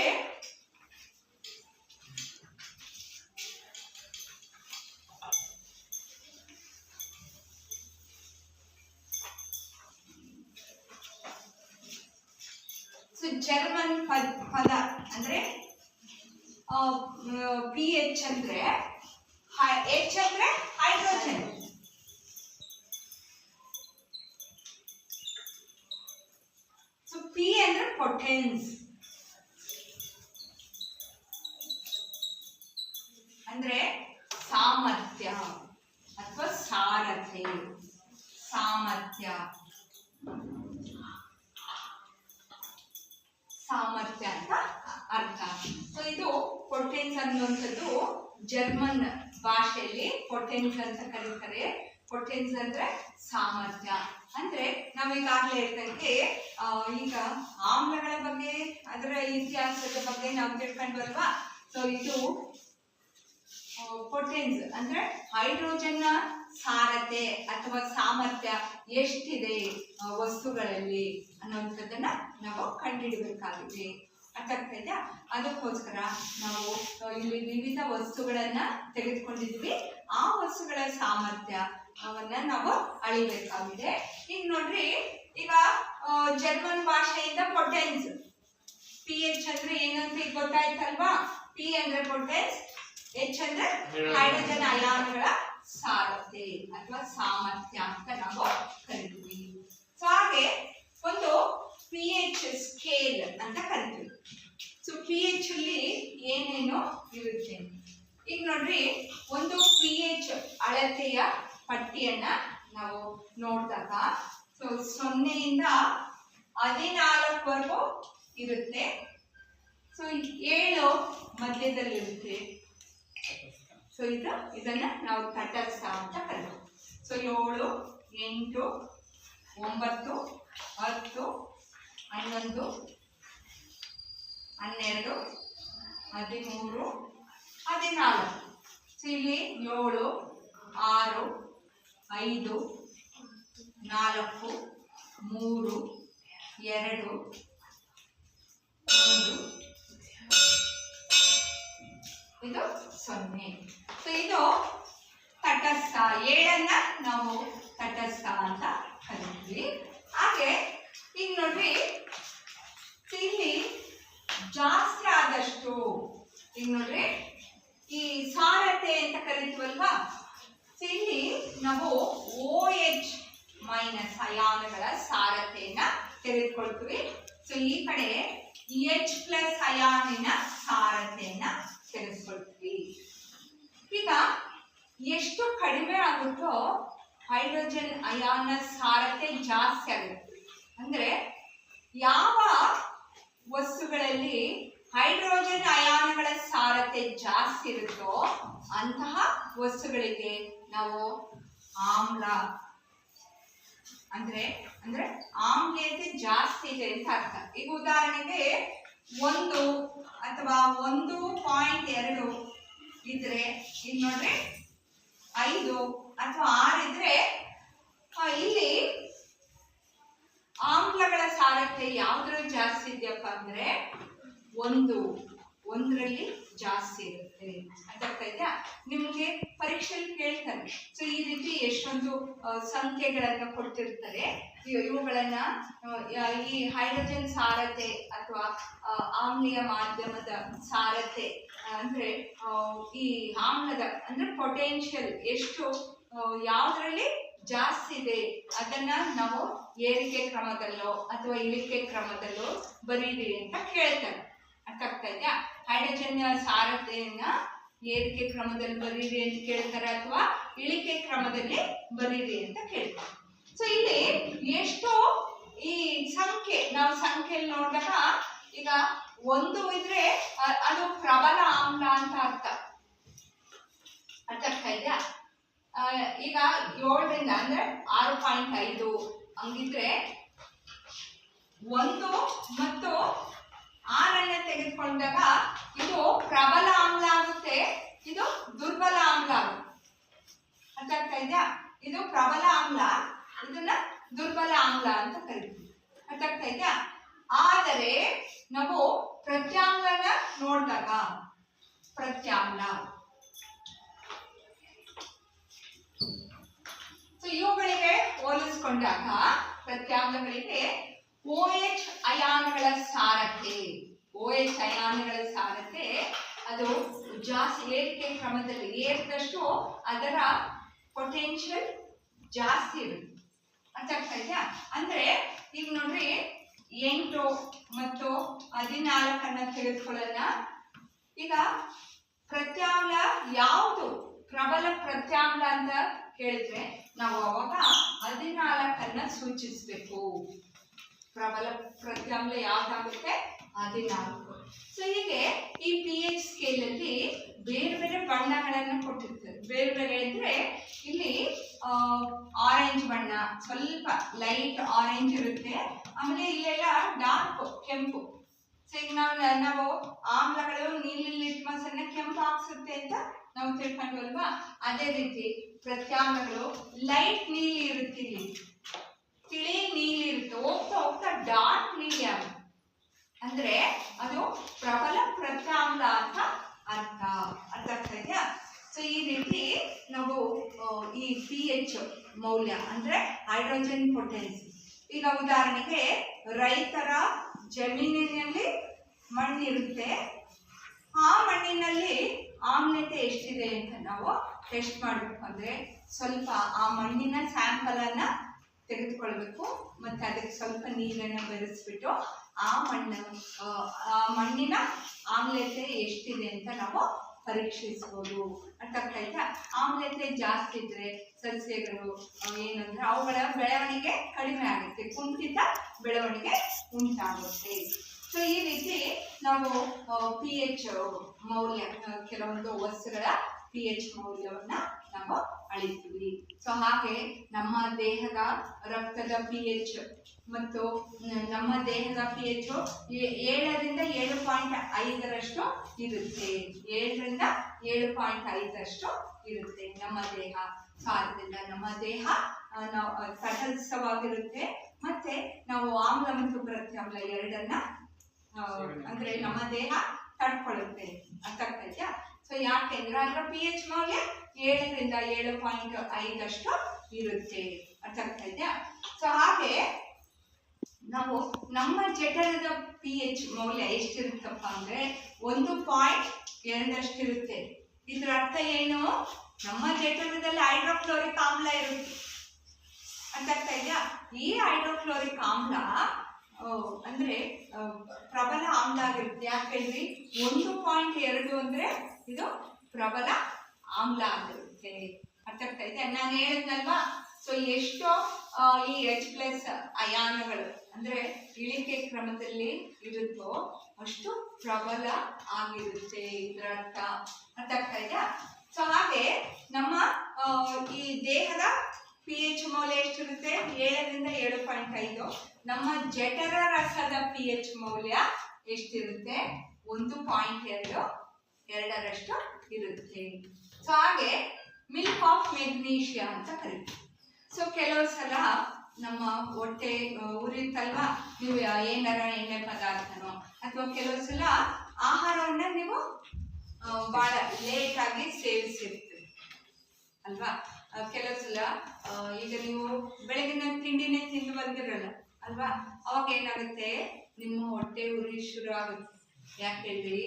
ಜರ್ಮನ್ ಪದ ಅಂದ್ರೆ pH ಅಂದ್ರೆ H ಅಂದ್ರೆ ಹೈಡ್ರೋಜನ್, ಸೊ P ಅಂದ್ರೆ ಪೊಟೆನ್ಸ್ ಅಂದ್ರೆ ಸಾಮರ್ಥ್ಯ ಅಥವಾ ಸಾರಥ್ಯ. ಸಾಮರ್ಥ್ಯ ಸಾಮರ್ಥ್ಯ ಅಂತ ಅರ್ಥ. ಸೊ ಇದು ಪೊಟೆನ್ಸ್ ಅನ್ನುವಂಥದ್ದು ಜರ್ಮನ್ ಭಾಷೆಯಲ್ಲಿ ಪೊಟೆನ್ಸ್ ಅಂತ ಕರೀತಾರೆ. ಪೊಟೆನ್ಸ್ ಅಂದ್ರೆ ಸಾಮರ್ಥ್ಯ. ಅಂದ್ರೆ ನಾವೀಗಾಗಲೇ ಹೇಳ್ದಂಗೆ ಈಗ ಆಮ್ಲಗಳ ಬಗ್ಗೆ ಅದರ ಇತಿಹಾಸದ ಬಗ್ಗೆ ನಾವು ತಿಳ್ಕೊಂಡ್ವಲ್ವಾ? ಸೊ ಇದು ಪೊಟೆನ್ಸ್ ಅಂದ್ರೆ ಹೈಡ್ರೋಜನ್ ಸಾರತೆ ಅಥವಾ ಸಾಮರ್ಥ್ಯ ಎಷ್ಟಿದೆ ವಸ್ತುಗಳಲ್ಲಿ ಅನ್ನುವಂಥದ್ದನ್ನ ನಾವು ಕಂಡುಹಿಡಬೇಕಾಗಿದೆ. ಅರ್ಥ ಆಗ್ತಾ ಇದೆಯಾ? ಅದಕ್ಕೋಸ್ಕರ ನಾವು ಇಲ್ಲಿ ವಿವಿಧ ವಸ್ತುಗಳನ್ನ ತೆಗೆದುಕೊಂಡಿದ್ವಿ. ಆ ವಸ್ತುಗಳ ಸಾಮರ್ಥ್ಯವನ್ನ ನಾವು ಅಳಿಬೇಕಾಗಿದೆ. ಈಗ ನೋಡ್ರಿ, ಈಗ ಜರ್ಮನ್ ಭಾಷೆಯಿಂದ ಪೊಟೆನ್ಸ್ ಪಿ ಎಚ್ ಅಂದ್ರೆ ಏನಂತ ಈಗ ಗೊತ್ತಾಯ್ತಲ್ವಾ? ಪಿ ಅಂದ್ರೆ ಪೊಟೆನ್ಸ್, ಎಚ್ ಅಂದ್ರೆ ಹೈಡ್ರೋಜನ್ ಅಯಾನುಗಳ ಸಾರತೆ ಅಥವಾ ಸಾಮರ್ಥ್ಯ ಅಂತ ನಾವು ಕರಿತೀವಿ. ಸೊ ಹಾಗೆ ಒಂದು ಪಿ ಎಚ್ ಸ್ಕೇಲ್ ಅಂತ ಕರಿತೀವಿ. ಸೊ ಪಿ ಎಚ್ ಅಲ್ಲಿ ಏನೇನು ಇರುತ್ತೆ ಈಗ ನೋಡ್ರಿ. ಒಂದು ಪಿ ಎಚ್ ಅಳತೆಯ ಪಟ್ಟಿಯನ್ನ ನಾವು ನೋಡಿದಾಗ ಸೊ 0ಯಿಂದ 14ವರೆಗೂ ಇರುತ್ತೆ. ಸೊ 7 ಮಧ್ಯದಲ್ಲಿರುತ್ತೆ. ಸೊ ಇದನ್ನ ನಾವು ತಟಸ್ಥ ಅಂತ ಕರಿತೀವಿ. ಸೊ 7, 8, 9, 10, 11, 12, 13, 14. ಸೊ ಇಲ್ಲಿ 7, 6, 5, 4, 3, 2, 1 ಇದು 0. ಸೊ ಇದು ತಟಸ್ಥ. 7ಅನ್ನ ನಾವು ತಟಸ್ಥ ಅಂತ ಕರಿತೀವಿ. ಹಾಗೆ ಈಗ ನೋಡ್ರಿ, ಇಲ್ಲಿ ಜಾಸ್ತಿ ಆದಷ್ಟು ಈಗ ನೋಡ್ರಿ ಈ ಸಾರತೆ ಅಂತ ಕರಿತೀವಲ್ವಾ. ಸೊ ಇಲ್ಲಿ ನಾವು OH ಮೈನಸ್ ಅಯಾನುಗಳ ಸಾರತೆಯನ್ನ ತೆಗೆದುಕೊಳ್ತೀವಿ. ಸೊ ಈ ಕಡೆ H ಪ್ಲಸ್ ಅಯಾನಿನ ಸಾರತೆಯನ್ನ ತೆಗೆದುಕೊಳ್ತೀವಿ. ಈಗ ಎಷ್ಟು ಕಡಿಮೆ ಆಗುತ್ತೋ ಹೈಡ್ರೋಜನ್ ಅಯಾನ ಸಾರತೆ ಜಾಸ್ತಿ ಆಗುತ್ತೆ. ಅಂದ್ರೆ ಯಾವ ವಸ್ತುಗಳಲ್ಲಿ ಹೈಡ್ರೋಜನ್ ಅಯಾನುಗಳ ಸಾರತೆ ಜಾಸ್ತಿ ಇರುತ್ತೋ ಅಂತಹ ವಸ್ತುಗಳಿಗೆ ನಾವು ಆಮ್ಲ ಅಂದ್ರೆ ಆಮ್ಲೀಯತೆ ಜಾಸ್ತಿ ಇದೆ ಅಂತ ಅರ್ಥ. ಈಗ ಉದಾಹರಣೆಗೆ 1 ಅಥವಾ 1.2 ಇದ್ರೆ ಈಗ ನೋಡ್ರಿ 5 ಅಥವಾ 6 ಇದ್ರೆ ಇಲ್ಲಿ ಆಮ್ಲಗಳ ಸಾರತೆ ಯಾವ್ದ್ರಲ್ಲಿ ಜಾಸ್ತಿ ಇದೆಯಪ್ಪ ಅಂದ್ರೆ 1ರಲ್ಲಿ ಜಾಸ್ತಿ ಇರುತ್ತೆ. ಅದಾಗ್ತಾ ನಿಮ್ಗೆ ಪರೀಕ್ಷೆಯಲ್ಲಿ ಕೇಳ್ತಾರೆ. ಸೊ ಈ ರೀತಿ ಎಷ್ಟೊಂದು ಸಂಖ್ಯೆಗಳನ್ನ ಕೊಟ್ಟಿರ್ತಾರೆ. ಇವುಗಳನ್ನ ಈ ಹೈಡ್ರೋಜನ್ ಸಾರತೆ ಅಥವಾ ಆಮ್ಲೀಯ ಮಾಧ್ಯಮದ ಸಾರತೆ ಅಂದ್ರೆ ಈ ಆಮ್ಲದ ಅಂದ್ರೆ ಪೊಟೆನ್ಷಿಯಲ್ ಎಷ್ಟು ಯಾವ್ದ್ರಲ್ಲಿ ಜಾಸ್ತಿ ಇದೆ ಅದನ್ನ ನಾವು ಏರಿಕೆ ಕ್ರಮದಲ್ಲೋ ಅಥವಾ ಇಳಿಕೆ ಕ್ರಮದಲ್ಲೋ ಬರೀರಿ ಅಂತ ಕೇಳ್ತಾರೆ. ಅರ್ಥ ಆಗ್ತಾ ಇದೆಯಾ? ಹೈಡ್ರೋಜನ್ ಸಾರತೆಯನ್ನ ಏರಿಕೆ ಕ್ರಮದಲ್ಲಿ ಬರೀರಿ ಅಂತ ಕೇಳ್ತಾರೆ ಅಥವಾ ಇಳಿಕೆ ಕ್ರಮದಲ್ಲಿ ಬರೀರಿ ಅಂತ ಕೇಳ್ತಾರೆ. ಸೊ ಇಲ್ಲಿ ಎಷ್ಟು ಈ ಸಂಖ್ಯೆ ನಾವು ಸಂಖ್ಯೆಯಲ್ಲಿ ನೋಡಿದಾಗ ಈಗ 1 ಇದ್ರೆ ಅದು ಪ್ರಬಲ ಆಮ್ಲ ಅಂತ ಅರ್ಥ. ಆಗ್ತಾ ಇದೆಯಾ? ಈಗ 7ರಿಂದ ಅಂದ್ರೆ 6.5 ಹಂಗಿದ್ರೆ 1 ಮತ್ತು 6ಅನ್ನ ತೆಗೆದುಕೊಂಡಾಗ ಇದು ಪ್ರಬಲ ಆಮ್ಲ ಆಗುತ್ತೆ, ಇದು ದುರ್ಬಲ ಆಮ್ಲ ಆಗುತ್ತೆ. ಅರ್ಥಾಗ್ತಾ ಇದೆಯಾ? ಇದು ಪ್ರಬಲ ಆಮ್ಲ, ಇದನ್ನ ದುರ್ಬಲ ಆಮ್ಲ ಅಂತ ಕರಿತೀವಿ. ಅರ್ಥಾಗ್ತಾ ಇದೆಯಾ? ಆದರೆ ನಾವು ಪ್ರತ್ಯಾಮ್ಲನ ನೋಡಿದಾಗ ಪ್ರತ್ಯಾಮ್ಲ ಇವುಗಳಿಗೆ ಹೋಲಿಸಿಕೊಂಡಾಗ ಪ್ರತ್ಯಾಮ್ಲಗಳಿಗೆ OH ಅಯಾನುಗಳ ಸಾರತೆ ಅದು ಜಾಸ್ತಿ ಏರಿಕೆ ಕ್ರಮದಲ್ಲಿ ಏರಿದಷ್ಟು ಅದರ ಪೊಟೆನ್ಷಿಯಲ್ ಜಾಸ್ತಿ ಇರುತ್ತೆ. ಅರ್ಥ ಆಗ್ತಾ ಇದೆಯಾ? ಅಂದ್ರೆ ಈಗ ನೋಡ್ರಿ 8 ಮತ್ತು 14 ತೆಗೆದುಕೊಳ್ಳೋಣ. ಈಗ ಪ್ರತ್ಯಾಮ್ಲ ಯಾವುದು ಪ್ರಬಲ ಪ್ರತ್ಯಾಮ್ಲ ಅಂತ ಕೇಳಿದ್ರೆ ನಾವು ಅವಾಗ 14 ಸೂಚಿಸಬೇಕು. ಪ್ರಬಲ ಪ್ರತ್ಯಾಮ್ಲ ಯಾವ್ದಾಗುತ್ತೆ? 14. ಸೊ ಹೀಗೆ ಈ pH ಸ್ಕೇಲ್ ಅಲ್ಲಿ ಬೇರೆ ಬೇರೆ ಬಣ್ಣಗಳನ್ನು ಕೊಟ್ಟಿರ್ತಾರೆ. ಬೇರೆ ಬೇರೆ ಅಂದ್ರೆ ಇಲ್ಲಿ ಆರೆಂಜ್ ಬಣ್ಣ, ಸ್ವಲ್ಪ ಲೈಟ್ ಆರೆಂಜ್ ಇರುತ್ತೆ. ಆಮೇಲೆ ಇಲ್ಲೆಲ್ಲ ಡಾರ್ಕ್ ಕೆಂಪು. ಸೊ ಈಗ ನಾವು ಆಮ್ಲಗಳು ನೀಲಿ ಲಿಟ್ಮಸ್ ಅನ್ನ ಕೆಂಪು ಹಾಕ್ಸುತ್ತೆ ಅಂತ ನಾವು ತಿಳ್ಕೊಂಡ್ವಲ್ವಾ, ಅದೇ ರೀತಿ ಪ್ರತ್ಯಾಮ್ಲಗಳು ಲೈಟ್ ನೀಲಿ ಇರುತ್ತೆ, ಇಲ್ಲಿ ತಿಳಿ ನೀಲಿ ಇರುತ್ತೆ, ಹೋಗ್ತಾ ಹೋಗ್ತಾ ಡಾರ್ಕ್ ನೀಲಿ ಆಗುತ್ತೆ. ಅಂದ್ರೆ ಅದು ಪ್ರಬಲ ಪ್ರತ್ಯಾಮ್ಲ ಅಂತ ಅರ್ಥ. ಅರ್ಥ ಆಗ್ತಾ ಇದೆಯಾ? ಸೊ ಈ ರೀತಿ ನಾವು ಈ pH ಮೌಲ್ಯ ಅಂದ್ರೆ ಹೈಡ್ರೋಜನ್ ಪೊಟೆನ್ಸಿ. ಈಗ ಉದಾಹರಣೆಗೆ ರೈತರ ಜಮೀನಿನಲ್ಲಿ ಮಣ್ಣಿರುತ್ತೆ, ಆ ಮಣ್ಣಿನಲ್ಲಿ ಆಮ್ಲತೆ ಎಷ್ಟಿದೆ ಅಂತ ನಾವು ಟೆಸ್ಟ್ ಮಾಡಬೇಕು. ಅಂದರೆ ಸ್ವಲ್ಪ ಆ ಮಣ್ಣಿನ ಸ್ಯಾಂಪಲನ್ನು ತೆಗೆದುಕೊಳ್ಬೇಕು, ಮತ್ತು ಅದಕ್ಕೆ ಸ್ವಲ್ಪ ನೀರನ್ನು ಬೆರೆಸ್ಬಿಟ್ಟು ಆ ಮಣ್ಣಿನ ಆಮ್ಲತೆ ಎಷ್ಟಿದೆ ಅಂತ ನಾವು ಪರೀಕ್ಷಿಸ್ಬೋದು. ಅರ್ಥ ಆಗ್ತಾಯಿತಾ? ಆಮ್ಲತೆ ಜಾಸ್ತಿ ಇದ್ದರೆ ಸಸ್ಯಗಳು ಏನಂದ್ರೆ ಅವುಗಳ ಬೆಳವಣಿಗೆ ಕಡಿಮೆ ಆಗುತ್ತೆ, ಕುಂಠಿತ ಬೆಳವಣಿಗೆ ಉಂಟಾಗುತ್ತೆ. ಸೊ ಈ ರೀತಿ ನಾವು pH ಮೌಲ್ಯ, ಕೆಲವೊಂದು ವಸ್ತುಗಳ pH ಮೌಲ್ಯವನ್ನು ನಾವು ಅಳಿತೀವಿ. ಸೊ ಹಾಗೆ ನಮ್ಮ ದೇಹದ ರಕ್ತದ pH ಮತ್ತು ನಮ್ಮ ದೇಹದ pH 7ರಿಂದ 7.5 ಇರುತ್ತೆ. 7ರಿಂದ 7.5 ಇರುತ್ತೆ ನಮ್ಮ ದೇಹ. ಸೊ ಆದ್ದರಿಂದ ನಮ್ಮ ದೇಹ ತಟಸ್ಥವಾಗಿರುತ್ತೆ. ಮತ್ತೆ ನಾವು ಆಮ್ಲ ಮತ್ತು ಪ್ರತ್ಯಾಮ್ಲ ಎರಡನ್ನ ಅಂದ್ರೆ ನಮ್ಮ ದೇಹ ತಡ್ಕೊಳ್ಳುತ್ತೆ. ಅರ್ಥ ಆಗ್ತಾ ಇದೆಯಾ? ಸೊ ಯಾಕೆಂದ್ರೆ ಅದರ pH ಮೌಲ್ಯ 7ರಿಂದ 7.5 ಇರುತ್ತೆ. ಅರ್ಥ ಆಗ್ತಾ ಇದೆಯಾ? ಸೊ ಹಾಗೆ ನಾವು ನಮ್ಮ ಜಠರದ pH ಮೌಲ್ಯ ಎಷ್ಟಿರುತ್ತಪ್ಪ ಅಂದ್ರೆ 1.2 ಇರುತ್ತೆ. ಇದ್ರ ಅರ್ಥ ಏನು? ನಮ್ಮ ಜಠರದಲ್ಲಿ ಹೈಡ್ರೋಕ್ಲೋರಿಕ್ ಆಮ್ಲ ಇರುತ್ತೆ. ಅರ್ಥ ಆಗ್ತಾ ಇದೆಯಾ? ಈ ಹೈಡ್ರೋಕ್ಲೋರಿಕ್ ಆಮ್ಲ ಅಂದ್ರೆ ಪ್ರಬಲ ಆಮ್ಲ ಆಗಿರುತ್ತೆ. ಯಾಕೆಂದ್ರೆ 1.2 ಅಂದ್ರೆ ಇದು ಪ್ರಬಲ ಆಮ್ಲ ಆಗಿರುತ್ತೆ. ಅರ್ಥ ಆಗ್ತಾ ಇದೆ? ನಾನು ಹೇಳಿದ್ನಲ್ವಾ, ಸೊ ಎಷ್ಟು ಈ H+ ಅಯಾನಗಳು ಅಂದ್ರೆ ಇಳಿಕೆ ಕ್ರಮದಲ್ಲಿ ಇರುತ್ತೋ ಅಷ್ಟು ಪ್ರಬಲ ಆಗಿರುತ್ತೆ ಇದರ ಅರ್ಥ. ಅರ್ಥ ಆಗ್ತಾ ಇದೆಯಾ? ಸೊ ಹಾಗೆ ನಮ್ಮ ಈ ದೇಹದ pH ಮೌಲ್ಯ ಎಷ್ಟಿರುತ್ತೆ? 7ರಿಂದ 7.5. ನಮ್ಮ ಜಠರ ರಸದ pH ಮೌಲ್ಯ ಎಷ್ಟಿರುತ್ತೆ? 1.2 ಇರುತ್ತೆ. ಸೊ ಹಾಗೆ ಮಿಲ್ಕ್ ಆಫ್ ಮೆಗ್ನೀಷಿಯಾ ಅಂತ ಕರೀತೀವಿ. ಸೊ ಕೆಲವು ಸಲ ನಮ್ಮ ಹೊಟ್ಟೆ ಉರಿಯುತ್ತಲ್ವಾ, ನೀವು ಏನಾರ ಎಣ್ಣೆ ಪದಾರ್ಥನೋ ಅಥವಾ ಕೆಲವು ಸಲ ಆಹಾರವನ್ನ ನೀವು ಬಹಳ ಲೇಟಾಗಿ ಸೇವಿಸಿರ್ತೀರಿ ಅಲ್ವಾ. ಕೆಲವು ಸಲ ಈಗ ನೀವು ಬೆಳಗಿನ ತಿಂಡಿನೇ ತಿಂದು ಬಂದಿರಲ್ಲ ಅಲ್ವಾ, ಅವಾಗ ಏನಾಗುತ್ತೆ? ನಿಮ್ಮ ಹೊಟ್ಟೆ ಉರಿ ಶುರು ಆಗುತ್ತೆ. ಯಾಕೆಂದ್ರೆ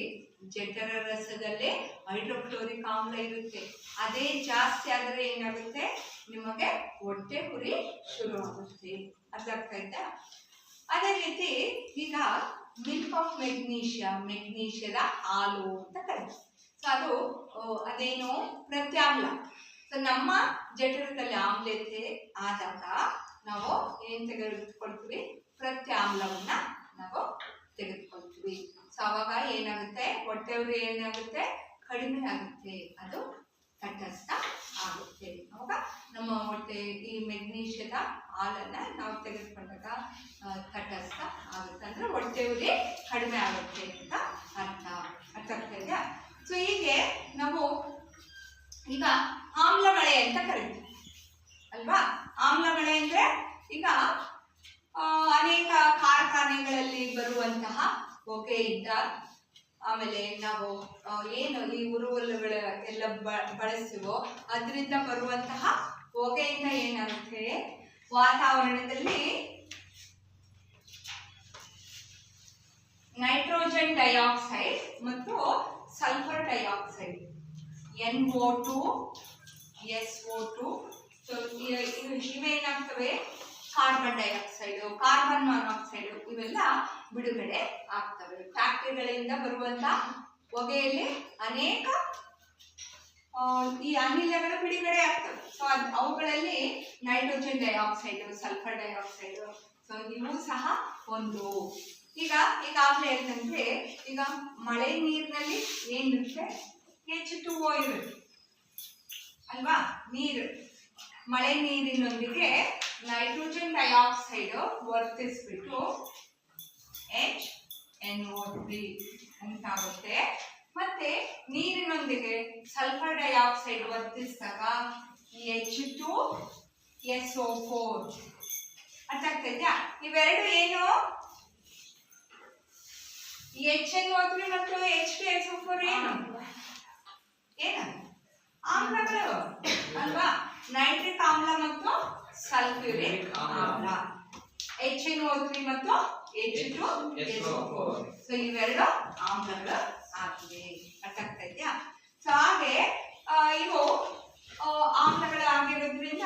ಜಠರ ರಸದಲ್ಲಿ ಹೈಡ್ರೋಕ್ಲೋರಿಕ್ ಆಮ್ಲ ಇರುತ್ತೆ. ಅದೇ ಜಾಸ್ತಿ ಆದ್ರೆ ಏನಾಗುತ್ತೆ? ನಿಮಗೆ ಹೊಟ್ಟೆ ಉರಿ ಶುರು ಆಗುತ್ತೆ. ಅರ್ಥ ಆಗ್ತಾ ಇದ್ದ? ಅದೇ ರೀತಿ ಈಗ ಮಿಲ್ಕ್ ಆಫ್ ಮೆಗ್ನೀಷಿಯಾ, ಮೆಗ್ನೀಷಿಯದ ಹಾಲು ಅಂತ ಕರೀತೀವಿ. ಸೊ ಅದು ಅದೇನು? ಪ್ರತ್ಯಾಮ್ಲ. ಸೊ ನಮ್ಮ ಜಠರದಲ್ಲಿ ಆಮ್ಲತೆ ಆದಾಗ ನಾವು ಏನ್ ತೆಗೆದುಕೊಳ್ತೀವಿ? ಪ್ರತ್ಯಾಮ್ಲವನ್ನ ನಾವು ತೆಗೆದುಕೊಳ್ತೀವಿ. ಸೊ ಅವಾಗ ಏನಾಗುತ್ತೆ? ಹೊಟ್ಟೆ ಉರಿ ಏನಾಗುತ್ತೆ? ಕಡಿಮೆ ಆಗುತ್ತೆ, ಅದು ತಟಸ್ಥ ಆಗುತ್ತೆ. ಅವಾಗ ನಮ್ಮ ಹೊಟ್ಟೆ ಈ ಮೆಗ್ನೀಷಿಯದ ಹಾಲನ್ನ ನಾವು ತೆಗೆದುಕೊಂಡಾಗ ತಟಸ್ಥ ಆಗುತ್ತೆ, ಅಂದ್ರೆ ಹೊಟ್ಟೆ ಉರಿ ಕಡಿಮೆ ಆಗುತ್ತೆ ಅಂತ ಅರ್ಥ. ಅರ್ಥ ಆಗ್ತಾ ಇದೆಯಾ? ಸೊ ಹೀಗೆ ನಾವು ಈಗ ಆಮ್ಲ ಮಳೆ ಅಂತ ಕರಿತೀವಿ ಅಲ್ವಾ. ಆಮ್ಲ ಮಳೆ ಅಂದ್ರೆ ಈಗ ಅನೇಕ ಕಾರ್ಖಾನೆಗಳಲ್ಲಿ ಬರುವಂತಹ ಹೊಗೆಯಿಂದ, ಆಮೇಲೆ ನಾವು ಏನು ಈ ಉರುವಲುಗಳ ಎಲ್ಲ ಬಳಸ್ತೀವೋ ಅದರಿಂದ ಬರುವಂತಹ ಹೊಗೆಯಿಂದ ಏನಾಗುತ್ತೆ? ವಾತಾವರಣದಲ್ಲಿ ನೈಟ್ರೋಜನ್ ಡೈಆಕ್ಸೈಡ್ ಮತ್ತು sulphur dioxide NO2 SO2 so ಇವೇನಾಗ್ತವೆ? ಕಾರ್ಬನ್ ಡೈಆಕ್ಸೈಡ್, ಕಾರ್ಬನ್ ಮಾನಾಕ್ಸೈಡ್ ಇವೆಲ್ಲ ಬಿಡುಗಡೆ ಆಗ್ತವೆ. ಫ್ಯಾಕ್ಟರಿಗಳಿಂದ ಬರುವಂತಹ ಹೊಗೆಯಲ್ಲಿ ಅನೇಕ ಈ ಅನಿಲಗಳು ಬಿಡುಗಡೆ ಆಗ್ತವೆ. ಸೊ ಅವುಗಳಲ್ಲಿ nitrogen dioxide, sulphur dioxide, so ಇವು ಸಹ ಒಂದು. ಈಗಾಗಲೇ ಹೇಳಿದಂತೆ ಈಗ ಮಳೆ ನೀರಿನಲ್ಲಿ ಏನಿರುತ್ತೆ? H2O ಇರುತ್ತೆ ಅಲ್ವಾ. ನೀರು, ಮಳೆ ನೀರಿನೊಂದಿಗೆ ನೈಟ್ರೋಜನ್ ಡೈಆಕ್ಸೈಡ್ ವರ್ತಿಸ್ಬಿಟ್ಟು HNO3 ಉಂಟಾಗುತ್ತೆ. ಮತ್ತೆ ನೀರಿನೊಂದಿಗೆ ಸಲ್ಫರ್ ಡೈಆಕ್ಸೈಡ್ ವರ್ತಿಸಿದಾಗ H2SO4. ಅರ್ಥ ಆಗ್ತಾ ಇದೆಯಾ? ಇವೆರಡು ಏನು? HNO3 ಮತ್ತು H2SO4 ಏನು? ಆಮ್ಲಗಳು ಅಲ್ವಾ. ನೈಟ್ರಿಕ್ ಆಮ್ಲ ಮತ್ತು ಸಲ್ಫ್ಯೂರಿಕ್ ಆಮ್ಲ. HNO3 ಮತ್ತು H2SO4. ಸೊ ಇವೆರಡು ಆಮ್ಲಗಳು ಆಗಿವೆ. ಅರ್ಥ ಆಗ್ತಾ ಇದೆಯಾ? ಸೊ ಹಾಗೆ ಇವು ಆಮ್ಲಗಳಾಗಿರೋದ್ರಿಂದ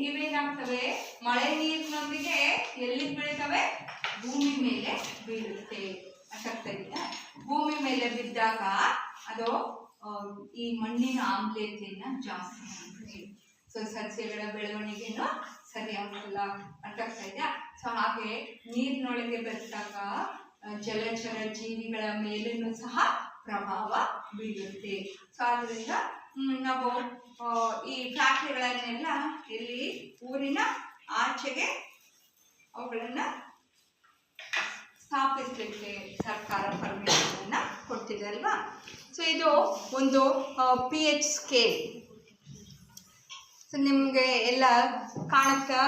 ಇವೇನಾಗ್ತವೆ, ಮಳೆ ನೀರಿನೊಂದಿಗೆ ಎಲ್ಲಿ ಬೀಳ್ತವೆ? ಭೂಮಿ ಮೇಲೆ ಬೀಳುತ್ತೆ. ಅರ್ಥ ಆಗ್ತಾ ಇದೆಯಾ? ಭೂಮಿ ಮೇಲೆ ಬಿದ್ದಾಗ ಅದು ಈ ಮಣ್ಣಿನ ಆಮ್ಲತೆಯನ್ನ ಜಾಸ್ತಿ ಮಾಡುತ್ತೆ. ಸೊ ಸಸ್ಯಗಳ ಬೆಳವಣಿಗೆನೂ ಸರಿಯಾಗಲ್ಲ. ಅರ್ಥ ಆಗ್ತಾ ಇದೆಯಾ? ಸೊ ಹಾಗೆ ನೀರಿನೊಳಗೆ ಬೆರೆತಾಗ ಜಲಚರ ಜೀವಿಗಳ ಮೇಲೂ ಸಹ ಪ್ರಭಾವ ಬೀಳುತ್ತೆ. ಸೊ ಆದ್ದರಿಂದ ನಾವು ಈ ಫ್ಯಾಕ್ಟ್ರಿಗಳನ್ನೆಲ್ಲ ಇಲ್ಲಿ ಊರಿನ ಆಚೆಗೆ ಅವುಗಳನ್ನ ಸ್ಥಾಪಿಸಲಿಕ್ಕೆ ಸರ್ಕಾರ ಪರ್ಮಿಷನ್ ಅನ್ನ ಕೊಡ್ತಿದೆ ಅಲ್ವಾ? ಸೊ ಇದು ಒಂದು pH ಸ್ಕೇಲ್. ಸೊ ನಿಮಗೆ ಎಲ್ಲ ಕಾಣುತ್ತಾ?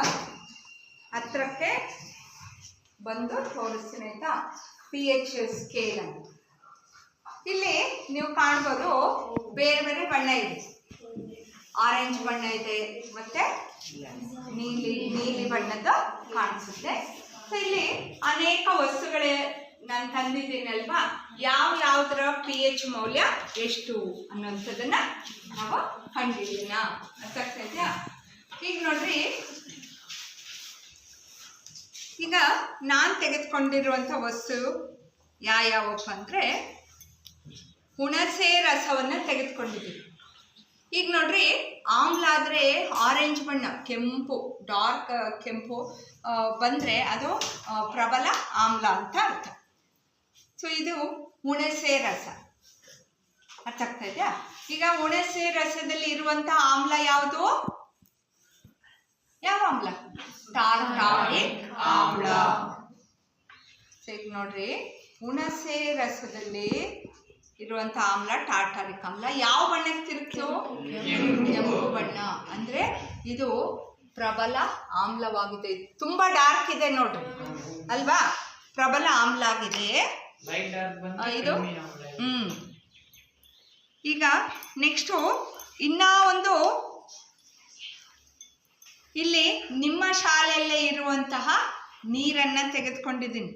ಹತ್ರಕ್ಕೆ ಬಂದು ತೋರಿಸ್ತೀನಿ ಆಯ್ತಾ? pH ಸ್ಕೇಲ್ ಅಂತ ಇಲ್ಲಿ ನೀವು ಕಾಣ್ಬೋದು. ಬೇರೆ ಬೇರೆ ಬಣ್ಣ ಇದೆ. ಆರೆಂಜ್ ಬಣ್ಣ ಇದೆ, ಮತ್ತೆ ನೀಲಿ ಬಣ್ಣದ ಕಾಣಿಸುತ್ತೆ. ಸೊ ಇಲ್ಲಿ ಅನೇಕ ವಸ್ತುಗಳೇ ನಾನು ತಂದಿದ್ದೀನಲ್ವಾ, ಯಾವ್ದ್ರ pH ಮೌಲ್ಯ ಎಷ್ಟು ಅನ್ನೋಂಥದ್ದನ್ನ ನಾವು ಕಂಡಿದ್ದೀನ. ಅರ್ಥ ಆಗ್ತಾ ಇದೆಯಾ? ಈಗ ನೋಡ್ರಿ, ಈಗ ನಾನು ತೆಗೆದುಕೊಂಡಿರುವಂಥ ವಸ್ತು ಯಾವಪ್ಪ ಅಂದರೆ ಹುಣಸೆ ರಸವನ್ನು ತೆಗೆದುಕೊಂಡಿದ್ದೀವಿ. ಈಗ ನೋಡ್ರಿ, ಆಮ್ಲ ಆದರೆ ಆರೆಂಜ್ ಬಣ್ಣ, ಕೆಂಪು, ಡಾರ್ಕ್ ಕೆಂಪು ಬಂದರೆ ಅದು ಪ್ರಬಲ ಆಮ್ಲ ಅಂತ ಅರ್ಥ. ಸೊ ಇದು ಹುಣಸೆ ರಸ. ಅರ್ಥ ಆಗ್ತಾ ಇದೆಯಾ? ಈಗ ಹುಣಸೆ ರಸದಲ್ಲಿ ಇರುವಂಥ ಆಮ್ಲ ಯಾವುದು? ಯಾವ ಆಮ್ಲ? ಟಾರ್ಟಾರಿಕ್ ಆಮ್ಲ. ಸೊ ಈಗ ನೋಡ್ರಿ, ಹುಣಸೆ ರಸದಲ್ಲಿ ಇರುವಂಥ ಆಮ್ಲ ಟಾರ್ಟಾರಿಕ್ ಆಮ್ಲ. ಯಾವ ಬಣ್ಣಕ್ಕೆ ತಿರುಗ್ತು? ಕೆಂಪು ಬಣ್ಣ. ಅಂದರೆ ಇದು ಪ್ರಬಲ ಆಮ್ಲವಾಗಿದೆ. ತುಂಬಾ ಡಾರ್ಕ್ ಇದೆ ನೋಡ್ರಿ ಅಲ್ವಾ? ಪ್ರಬಲ ಆಮ್ಲ ಆಗಿದೆ ಇದು. ಈಗ ನೆಕ್ಸ್ಟು ಇನ್ನ ಒಂದು, ಇಲ್ಲಿ ನಿಮ್ಮ ಶಾಲೆಯಲ್ಲೇ ಇರುವಂತಹ ನೀರನ್ನ ತೆಗೆದುಕೊಂಡಿದ್ದೀನಿ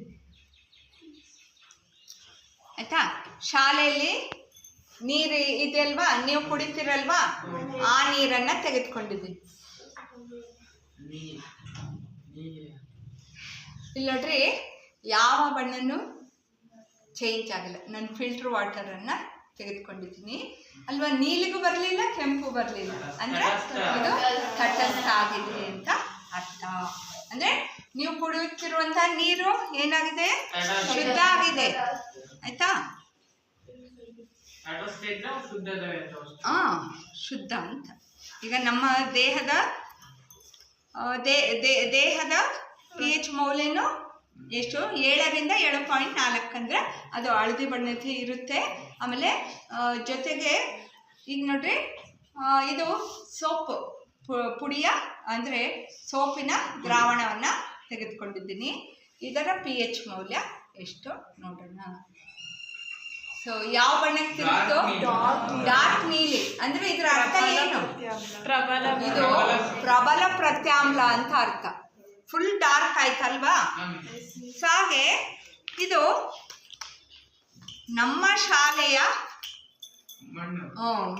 ಆಯ್ತಾ? ಶಾಲೆಯಲ್ಲಿ ನೀರು ಇದೆಯಲ್ವಾ, ನೀವು ಕುಡಿತೀರಲ್ವಾ, ಆ ನೀರನ್ನ ತೆಗೆದುಕೊಂಡಿದ್ದೀನಿ. ಇಲ್ಲಿ ನೋಡ್ರಿ, ಯಾವ ಬಣ್ಣನೂ ಚೇಂಜ್ ಆಗಲ್ಲ. ನಾನು ಫಿಲ್ಟರ್ ವಾಟರನ್ನು ತೆಗೆದುಕೊಂಡಿದ್ದೀನಿ ಅಲ್ವಾ? ನೀಲಿಗೂ ಬರಲಿಲ್ಲ, ಕೆಂಪು ಬರಲಿಲ್ಲ, ಅಂದರೆ ಇದು ತಟಸ್ಥ ಆಗಿದೆ ಅಂತ ಅರ್ಥ. ಅಂದರೆ ನೀವು ಕುಡಿಯುತ್ತಿರುವಂಥ ನೀರು ಏನಾಗಿದೆ? ಶುದ್ಧ ಆಗಿದೆ ಆಯ್ತಾ? ಶುದ್ಧ ಅಂತ. ಈಗ ನಮ್ಮ ದೇಹದ pH ಮೌಲ್ಯನು ಎಷ್ಟು? 7ರಿಂದ 7.4 ಅಂದರೆ ಅದು ಹಳದಿ ಬಣ್ಣದ ಇರುತ್ತೆ. ಆಮೇಲೆ ಜೊತೆಗೆ ಈಗ ನೋಡ್ರಿ, ಇದು ಸೋಪ್ ಪುಡಿಯ ಅಂದರೆ ಸೋಪಿನ ದ್ರಾವಣವನ್ನು ತೆಗೆದುಕೊಂಡಿದ್ದೀನಿ. ಇದರ pH ಮೌಲ್ಯ ಎಷ್ಟು ನೋಡೋಣ. ಸೊ ಯಾವ ಬಣ್ಣಕ್ಕೆ ತಿರುಗಿತು? ಡಾರ್ಕ್ ನೀಲಿ. ಅಂದರೆ ಇದರ ಅರ್ಥ ಏನು? ಇದು ಪ್ರಬಲ ಪ್ರತ್ಯಾಮ್ಲ ಅಂತ ಅರ್ಥ. ಫುಲ್ ಡಾರ್ಕ್ ಆಯ್ತಲ್ವಾ? ಹಾಗೆ ಇದು ನಮ್ಮ ಶಾಲೆಯ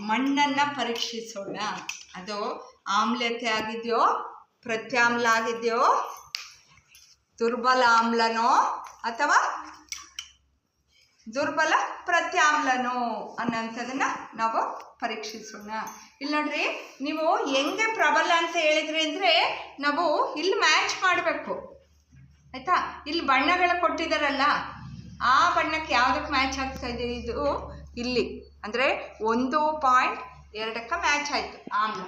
ಮಣ್ಣನ್ನ ಪರೀಕ್ಷಿಸೋಣ. ಅದು ಆಮ್ಲತೆ ಆಗಿದೆಯೋ, ಪ್ರತ್ಯಾಮ್ಲ ಆಗಿದೆಯೋ, ದುರ್ಬಲ ಆಮ್ಲನೋ ಅಥವಾ ದುರ್ಬಲ ಪ್ರತ್ಯಾಮ್ಲನೋ ಅನ್ನೋಂಥದನ್ನ ನಾವು ಪರೀಕ್ಷಿಸೋಣ. ಇಲ್ಲಿ ನೋಡ್ರಿ, ನೀವು ಹೆಂಗೆ ಪ್ರಬಲ ಅಂತ ಹೇಳಿದ್ರಿ ಅಂದರೆ ನಾವು ಇಲ್ಲಿ ಮ್ಯಾಚ್ ಮಾಡಬೇಕು ಆಯಿತಾ? ಇಲ್ಲಿ ಬಣ್ಣಗಳು ಕೊಟ್ಟಿದ್ದಾರಲ್ಲ, ಆ ಬಣ್ಣಕ್ಕೆ ಯಾವುದಕ್ಕೆ ಮ್ಯಾಚ್ ಆಗ್ತಾ ಇದೆ? ಇದು ಇಲ್ಲಿ ಅಂದರೆ 1.2ಕ್ಕೆ ಮ್ಯಾಚ್ ಆಯಿತು ಆಮ್ಲ.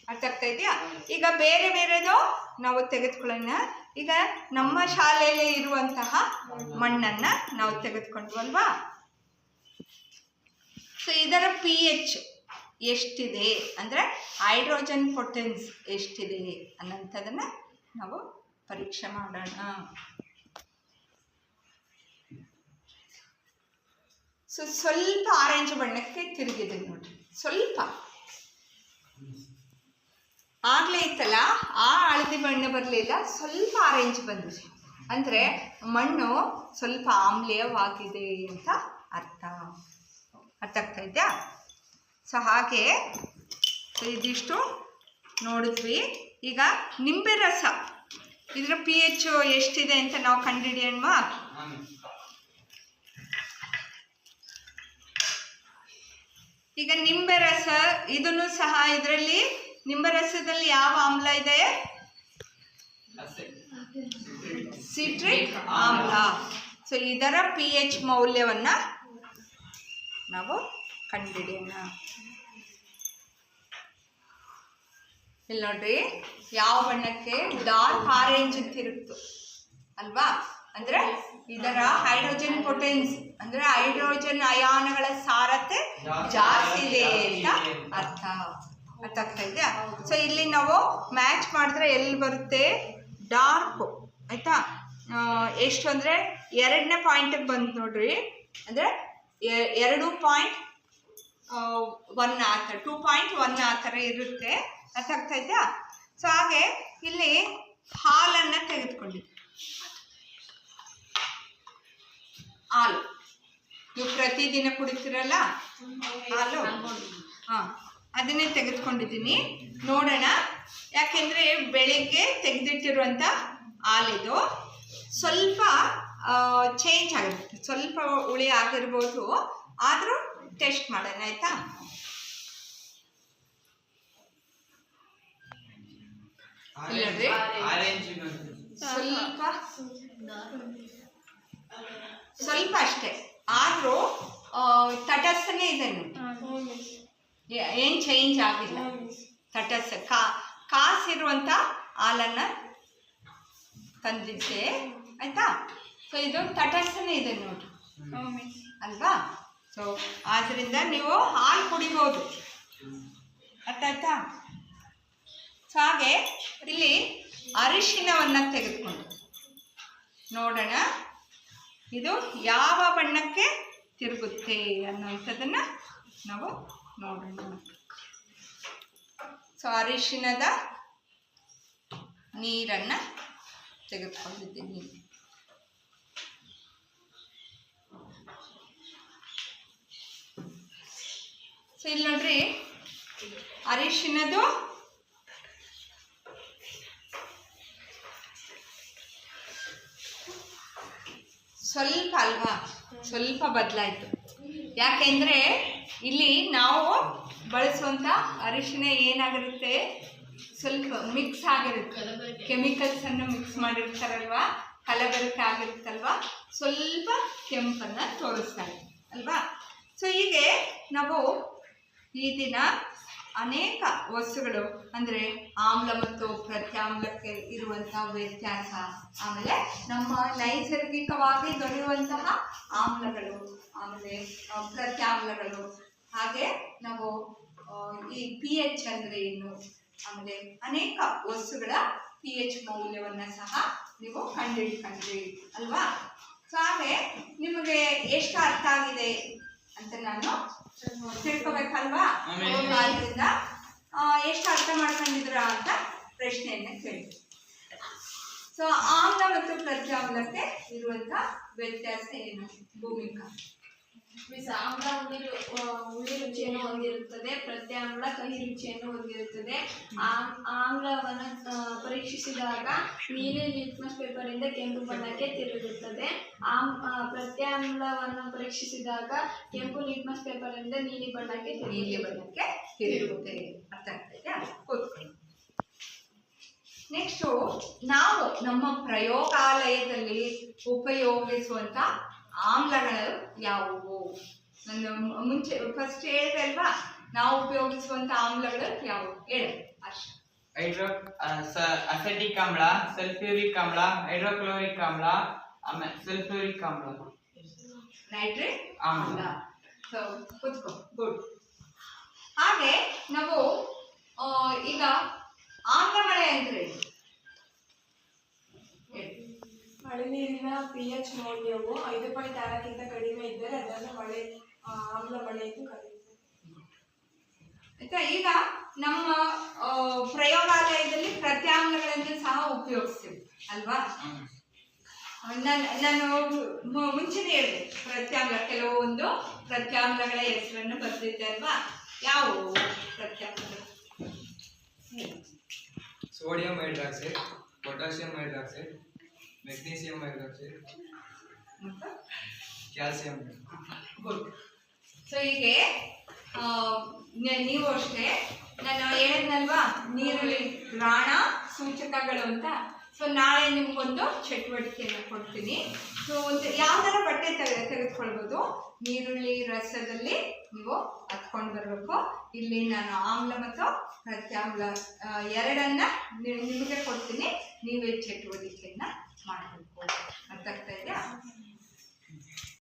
ಅರ್ಥ ಆಗ್ತಾ ಇದೆಯಾ? ಈಗ ಬೇರೆ ಬೇರೆದು ನಾವು ತೆಗೆದುಕೊಳ್ಳೋಣ. ಈಗ ನಮ್ಮ ಶಾಲೆಯಲ್ಲಿ ಇರುವಂತಹ ಮಣ್ಣನ್ನು ನಾವು ತೆಗೆದುಕೊಂಡ್ವಲ್ವಾ? ಸೊ ಇದರ pH ಎಷ್ಟಿದೆ ಅಂದರೆ ಹೈಡ್ರೋಜನ್ ಪೊಟೆನ್ಸ್ ಎಷ್ಟಿದೆ ಅನ್ನೋಂಥದ್ದನ್ನು ನಾವು ಪರೀಕ್ಷೆ ಮಾಡೋಣ. ಸೊ ಸ್ವಲ್ಪ ಆರೆಂಜ್ ಬಣ್ಣಕ್ಕೆ ತಿರುಗಿದೆ ನೋಡ್ರಿ, ಸ್ವಲ್ಪ ಆಗಲೇ ಇತ್ತಲ್ಲ ಆ ಹಳದಿ ಬಣ್ಣ ಬರಲಿಲ್ಲ, ಸ್ವಲ್ಪ ಆರೆಂಜ್ ಬಂದಿದೆ. ಅಂದರೆ ಮಣ್ಣು ಸ್ವಲ್ಪ ಆಮ್ಲೀಯವಾಗಿದೆ ಅಂತ ಅರ್ಥ ಆಗ್ತಾ ಇದೆಯಾ? ಸೊ ಹಾಗೆ ಇದಿಷ್ಟು ನೋಡಿದ್ವಿ. ಈಗ ನಿಂಬೆ ರಸ, ಇದರ pH ಎಷ್ಟಿದೆ ಅಂತ ನಾವು ಕಂಡುಹಿಡಿಯೋಣ. ಈಗ ನಿಂಬೆ ರಸ, ಇದನ್ನು ಸಹ ಇದರಲ್ಲಿ ನಿಂಬೆ ರಸದಲ್ಲಿ ಯಾವ ಆಮ್ಲ ಇದೆ? ಸಿಟ್ರಿಕ್ ಆಮ್ಲ. ಸೊ ಇದರ pH ಮೌಲ್ಯವನ್ನು ನಾವು ಕಂಡುಹಿಡಿಯೋಣ. ಇಲ್ಲಿ ನೋಡ್ರಿ, ಯಾವ ಬಣ್ಣಕ್ಕೆ? ಡಾರ್ಕ್ ಆರೆಂಜ್ ತಿರುಗ್ತು ಅಲ್ವಾ? ಅಂದರೆ ಇದರ ಹೈಡ್ರೋಜನ್ ಪೊಟೆನ್ಸಿ, ಅಂದರೆ ಹೈಡ್ರೋಜನ್ ಅಯಾನುಗಳ ಸಾರತೆ ಜಾಸ್ತಿ ಇದೆ ಅಂತ ಅರ್ಥ ಆಗ್ತಾ ಇದೆಯಾ? ಸೊ ಇಲ್ಲಿ ನಾವು ಮ್ಯಾಚ್ ಮಾಡಿದ್ರೆ ಎಲ್ಲಿ ಬರುತ್ತೆ? ಡಾರ್ಕು, ಆಯಿತಾ? ಎಷ್ಟು ಅಂದರೆ 2ನೇ ಪಾಯಿಂಟಿಗೆ ಬಂತು ನೋಡ್ರಿ. ಅಂದರೆ 2.1 ಆ ಥರ, 2.1 ಆ ಥರ ಇರುತ್ತೆ. ಅರ್ಥ ಆಗ್ತಾ ಇದೆಯಾ? ಸೊ ಹಾಗೆ ಇಲ್ಲಿ ಹಾಲನ್ನು ತೆಗೆದುಕೊಂಡಿದ್ದೆ. ಹಾಲು ನೀವು ಪ್ರತಿದಿನ ಕುಡಿತೀರಲ್ಲ ಹಾಲು, ಹಾಂ, ಅದನ್ನೇ ತೆಗೆದುಕೊಂಡಿದ್ದೀನಿ. ನೋಡೋಣ, ಯಾಕೆಂದರೆ ಬೆಳಿಗ್ಗೆ ತೆಗೆದಿಟ್ಟಿರುವಂಥ ಹಾಲಿದು ಸ್ವಲ್ಪ ಚೇಂಜ್ ಆಗಿರುತ್ತೆ, ಸ್ವಲ್ಪ ಹುಳಿ ಆಗಿರ್ಬೋದು. ಆದರೂ ಟೆಸ್ಟ್ ಮಾಡೋಣ, ಆಯಿತಾ? ಸ್ವಲ್ಪ ಅಷ್ಟೇ, ಆದರೂ ತಟಸ್ಥನೇ ಇದೆ ನೋಡಿ, ಏನು ಚೇಂಜ್ ಆಗಿಲ್ಲ. ತಟಸ್ಥ ಕಾಸಿರುವಂಥ ಹಾಲನ್ನು ತಂದಿದ್ದೆ, ಆಯಿತಾ? ಸೊ ಇದು ತಟಸ್ಥನೇ ಇದೆ ನೋಡಿ ಅಲ್ವಾ? ಸೊ ಆದ್ದರಿಂದ ನೀವು ಹಾಲು ಕುಡಿಬೋದು. ಅರ್ಥ ಆಯ್ತಾ? ಸೊ ಹಾಗೆ ಇಲ್ಲಿ ಅರಿಶಿನವನ್ನು ತೆಗೆದುಕೊಂಡು ನೋಡೋಣ, ಇದು ಯಾವ ಬಣ್ಣಕ್ಕೆ ತಿರುಗುತ್ತೆ ಅನ್ನುವಂಥದ್ದನ್ನು ನಾವು ನೋಡೋಣ. ಸೊ ಅರಿಶಿನದ ನೀರನ್ನು ತೆಗೆದುಕೊಂಡಿದ್ದೀನಿ. ಸೊ ಇಲ್ಲಿ ನೋಡ್ರಿ, ಅರಿಶಿನದು ಸ್ವಲ್ಪ ಅಲ್ವಾ, ಸ್ವಲ್ಪ ಬದಲಾಯಿತು. ಯಾಕೆಂದರೆ ಇಲ್ಲಿ ನಾವು ಬಳಸುವಂಥ ಅರಿಶಿನ ಏನಾಗಿರುತ್ತೆ, ಸ್ವಲ್ಪ ಮಿಕ್ಸ್ ಆಗಿರುತ್ತೆ, ಕೆಮಿಕಲ್ಸನ್ನು ಮಿಕ್ಸ್ ಮಾಡಿರ್ತಾರಲ್ವ, ಕಲಬೆರಕೆ ಆಗಿರುತ್ತಲ್ವ, ಸ್ವಲ್ಪ ಕೆಂಪನ್ನು ತೋರಿಸ್ತಾರೆ ಅಲ್ವಾ? ಸೊ ಹೀಗೆ ನಾವು ಈ ದಿನ ಅನೇಕ ವಸ್ತುಗಳು, ಅಂದರೆ ಆಮ್ಲ ಮತ್ತು ಪ್ರತ್ಯಾಮ್ಲಕ್ಕೆ ಇರುವಂಥ ವ್ಯತ್ಯಾಸ, ಆಮೇಲೆ ನಮ್ಮ ನೈಸರ್ಗಿಕವಾಗಿ ದೊರೆಯುವಂತಹ ಆಮ್ಲಗಳು, ಆಮೇಲೆ ಪ್ರತ್ಯಾಮ್ಲಗಳು, ಹಾಗೆ ನಾವು ಈ pH ಅಂದರೆ ಏನು, ಆಮೇಲೆ ಅನೇಕ ವಸ್ತುಗಳ pH ಮೌಲ್ಯವನ್ನು ಸಹ ನೀವು ಕಂಡುಹಿಡ್ಕೊಂಡ್ರಿ ಅಲ್ವಾ? ಸೊ ಹಾಗೆ ನಿಮಗೆ ಎಷ್ಟು ಅರ್ಥ ಆಗಿದೆ ಅಂತ ನಾನು ತಿಳ್ಕೊಬೇಕಲ್ವಾ? ಆದ್ದರಿಂದ ಎಷ್ಟು ಅರ್ಥ ಮಾಡ್ಕೊಂಡಿದ್ರ ಅಂತ ಪ್ರಶ್ನೆಯನ್ನು ಕೇಳಿ. ಸೊ ಆಮ್ಲ ಮತ್ತು ಪ್ರತ್ಯಾಮ್ಲಕ್ಕೆ ಇರುವಂತ ವ್ಯತ್ಯಾಸ ಏನು? ಭೂಮಿಕಾ. ಆಮ್ಲ ಹುಳಿ ರುಚಿಯನ್ನು ಹೊಂದಿರುತ್ತದೆ, ಪ್ರತ್ಯಾಮ್ಲ ಕಹಿ ರುಚಿಯನ್ನು ಹೊಂದಿರುತ್ತದೆ. ಆಮ್ಲವನ್ನು ಪರೀಕ್ಷಿಸಿದಾಗ ನೀಲಿ ಲಿಟ್ಮಸ್ ಪೇಪರ್ ಇಂದ ಕೆಂಪು ಬಣ್ಣಕ್ಕೆ ತಿರುಗುತ್ತದೆ. ಪ್ರತ್ಯಾಮ್ಲವನ್ನು ಪರೀಕ್ಷಿಸಿದಾಗ ಕೆಂಪು ಲಿಟ್ಮಸ್ ಪೇಪರ್ ಇಂದ ನೀಲಿ ಬಣ್ಣಕ್ಕೆ ತಿರುಗುತ್ತೆ. ಅರ್ಥ ಆಗ್ತೈತೆ? ನೆಕ್ಸ್ಟು ನಾವು ನಮ್ಮ ಪ್ರಯೋಗಾಲಯದಲ್ಲಿ ಉಪಯೋಗಿಸುವಂಥ ಆಮ್ಲಗಳು ಯಾವುವು? ನನ್ನ ಮುಂಚೆ ಫಸ್ಟ್ ಹೇಳಿದೆ ಅಲ್ವಾ, ನಾವು ಉಪಯೋಗಿಸುವಂಥ ಆಮ್ಲಗಳು ಯಾವುವು ಹೇಳಿ. ಅಸೆಟಿಕ್ ಆಮ್ಲ, ಸಲ್ಫ್ಯೂರಿಕ್ ಆಮ್ಲ, ಹೈಡ್ರೋಕ್ಲೋರಿಕ್ ಆಮ್ಲ, ಆಮೇಲೆ ಸಲ್ಫ್ಯೂರಿಕ್ ಆಮ್ಲ, ನೈಟ್ರಿಕ್ ಆಮ್ಲ. ಸೊ ಕೂತ್ಕೋ, ಗುಡ್. ಹಾಗೆ ನಾವು ಈಗ ಆಮ್ಲಮಳೆ ಅಂದ್ರೆ ಮಳೆ ನೀರಿನ pH ಮೌಲ್ಯವು 5.6ಕ್ಕಿಂತ ಕಡಿಮೆ ಇದ್ದರೆ ಅದನ್ನು ಆಮ್ಲ ಮಳೆ ಎಂದು ಕರೆಯುತ್ತಾರೆ. ಆಯ್ತಾ? ಈಗ ನಮ್ಮ ಪ್ರಯೋಗಾಲಯದಲ್ಲಿ ಪ್ರತ್ಯಾಮ್ಲಗಳನ್ನು ಸಹ ಉಪಯೋಗಿಸ್ತೀವಿ ಅಲ್ವಾ. ನಾನು ಮುಂಚೆನೇ ಹೇಳಿದೆ ಪ್ರತ್ಯಾಮ್ಲ, ಕೆಲವೊಂದು ಪ್ರತ್ಯಾಮ್ಲಗಳ ಹೆಸರನ್ನು ಬರ್ತಿದ್ದೆ ಅಲ್ವಾ. ಯಾವುವು ಪ್ರತ್ಯಾಮ್ಲಗಳು? Sodium hydroxide, potassium hydroxide, magnesium hydroxide, calcium. Good. So ಹೀಗೆ ನೀವು ಅಷ್ಟೇ ನಾನು ಹೇಳಿದ್ನಲ್ವಾ ನೀರುಳ್ಳಿ ಗ್ರಾಣ ಸೂಚಕಗಳು ಅಂತ. ಸೊ ನಾಳೆ ನಿಮ್ಗೊಂದು ಚಟುವಟಿಕೆಯನ್ನು ಕೊಡ್ತೀನಿ. ಸೊ ಒಂದು ಯಾವ್ದಾರ ಬಟ್ಟೆ ತೆಗೆದುಕೊಳ್ಬೋದು, ನೀರುಳ್ಳಿ ರಸದಲ್ಲಿ ನೀವು ಹತ್ಕೊಂಡು ಬರಬೇಕು. ಇಲ್ಲಿ ನಾನು ಆಮ್ಲ ಮತ್ತು ಪ್ರತ್ಯಾಮ್ಲ ಎರಡನ್ನ ನಿಮಗೆ ಕೊಡ್ತೀನಿ, ನೀವೇ ಚಟುವಟಿಕೆಯನ್ನ ಮಾಡಬೇಕು. ಅರ್ಥ ಆಗ್ತಾ ಇದೆಯಾ?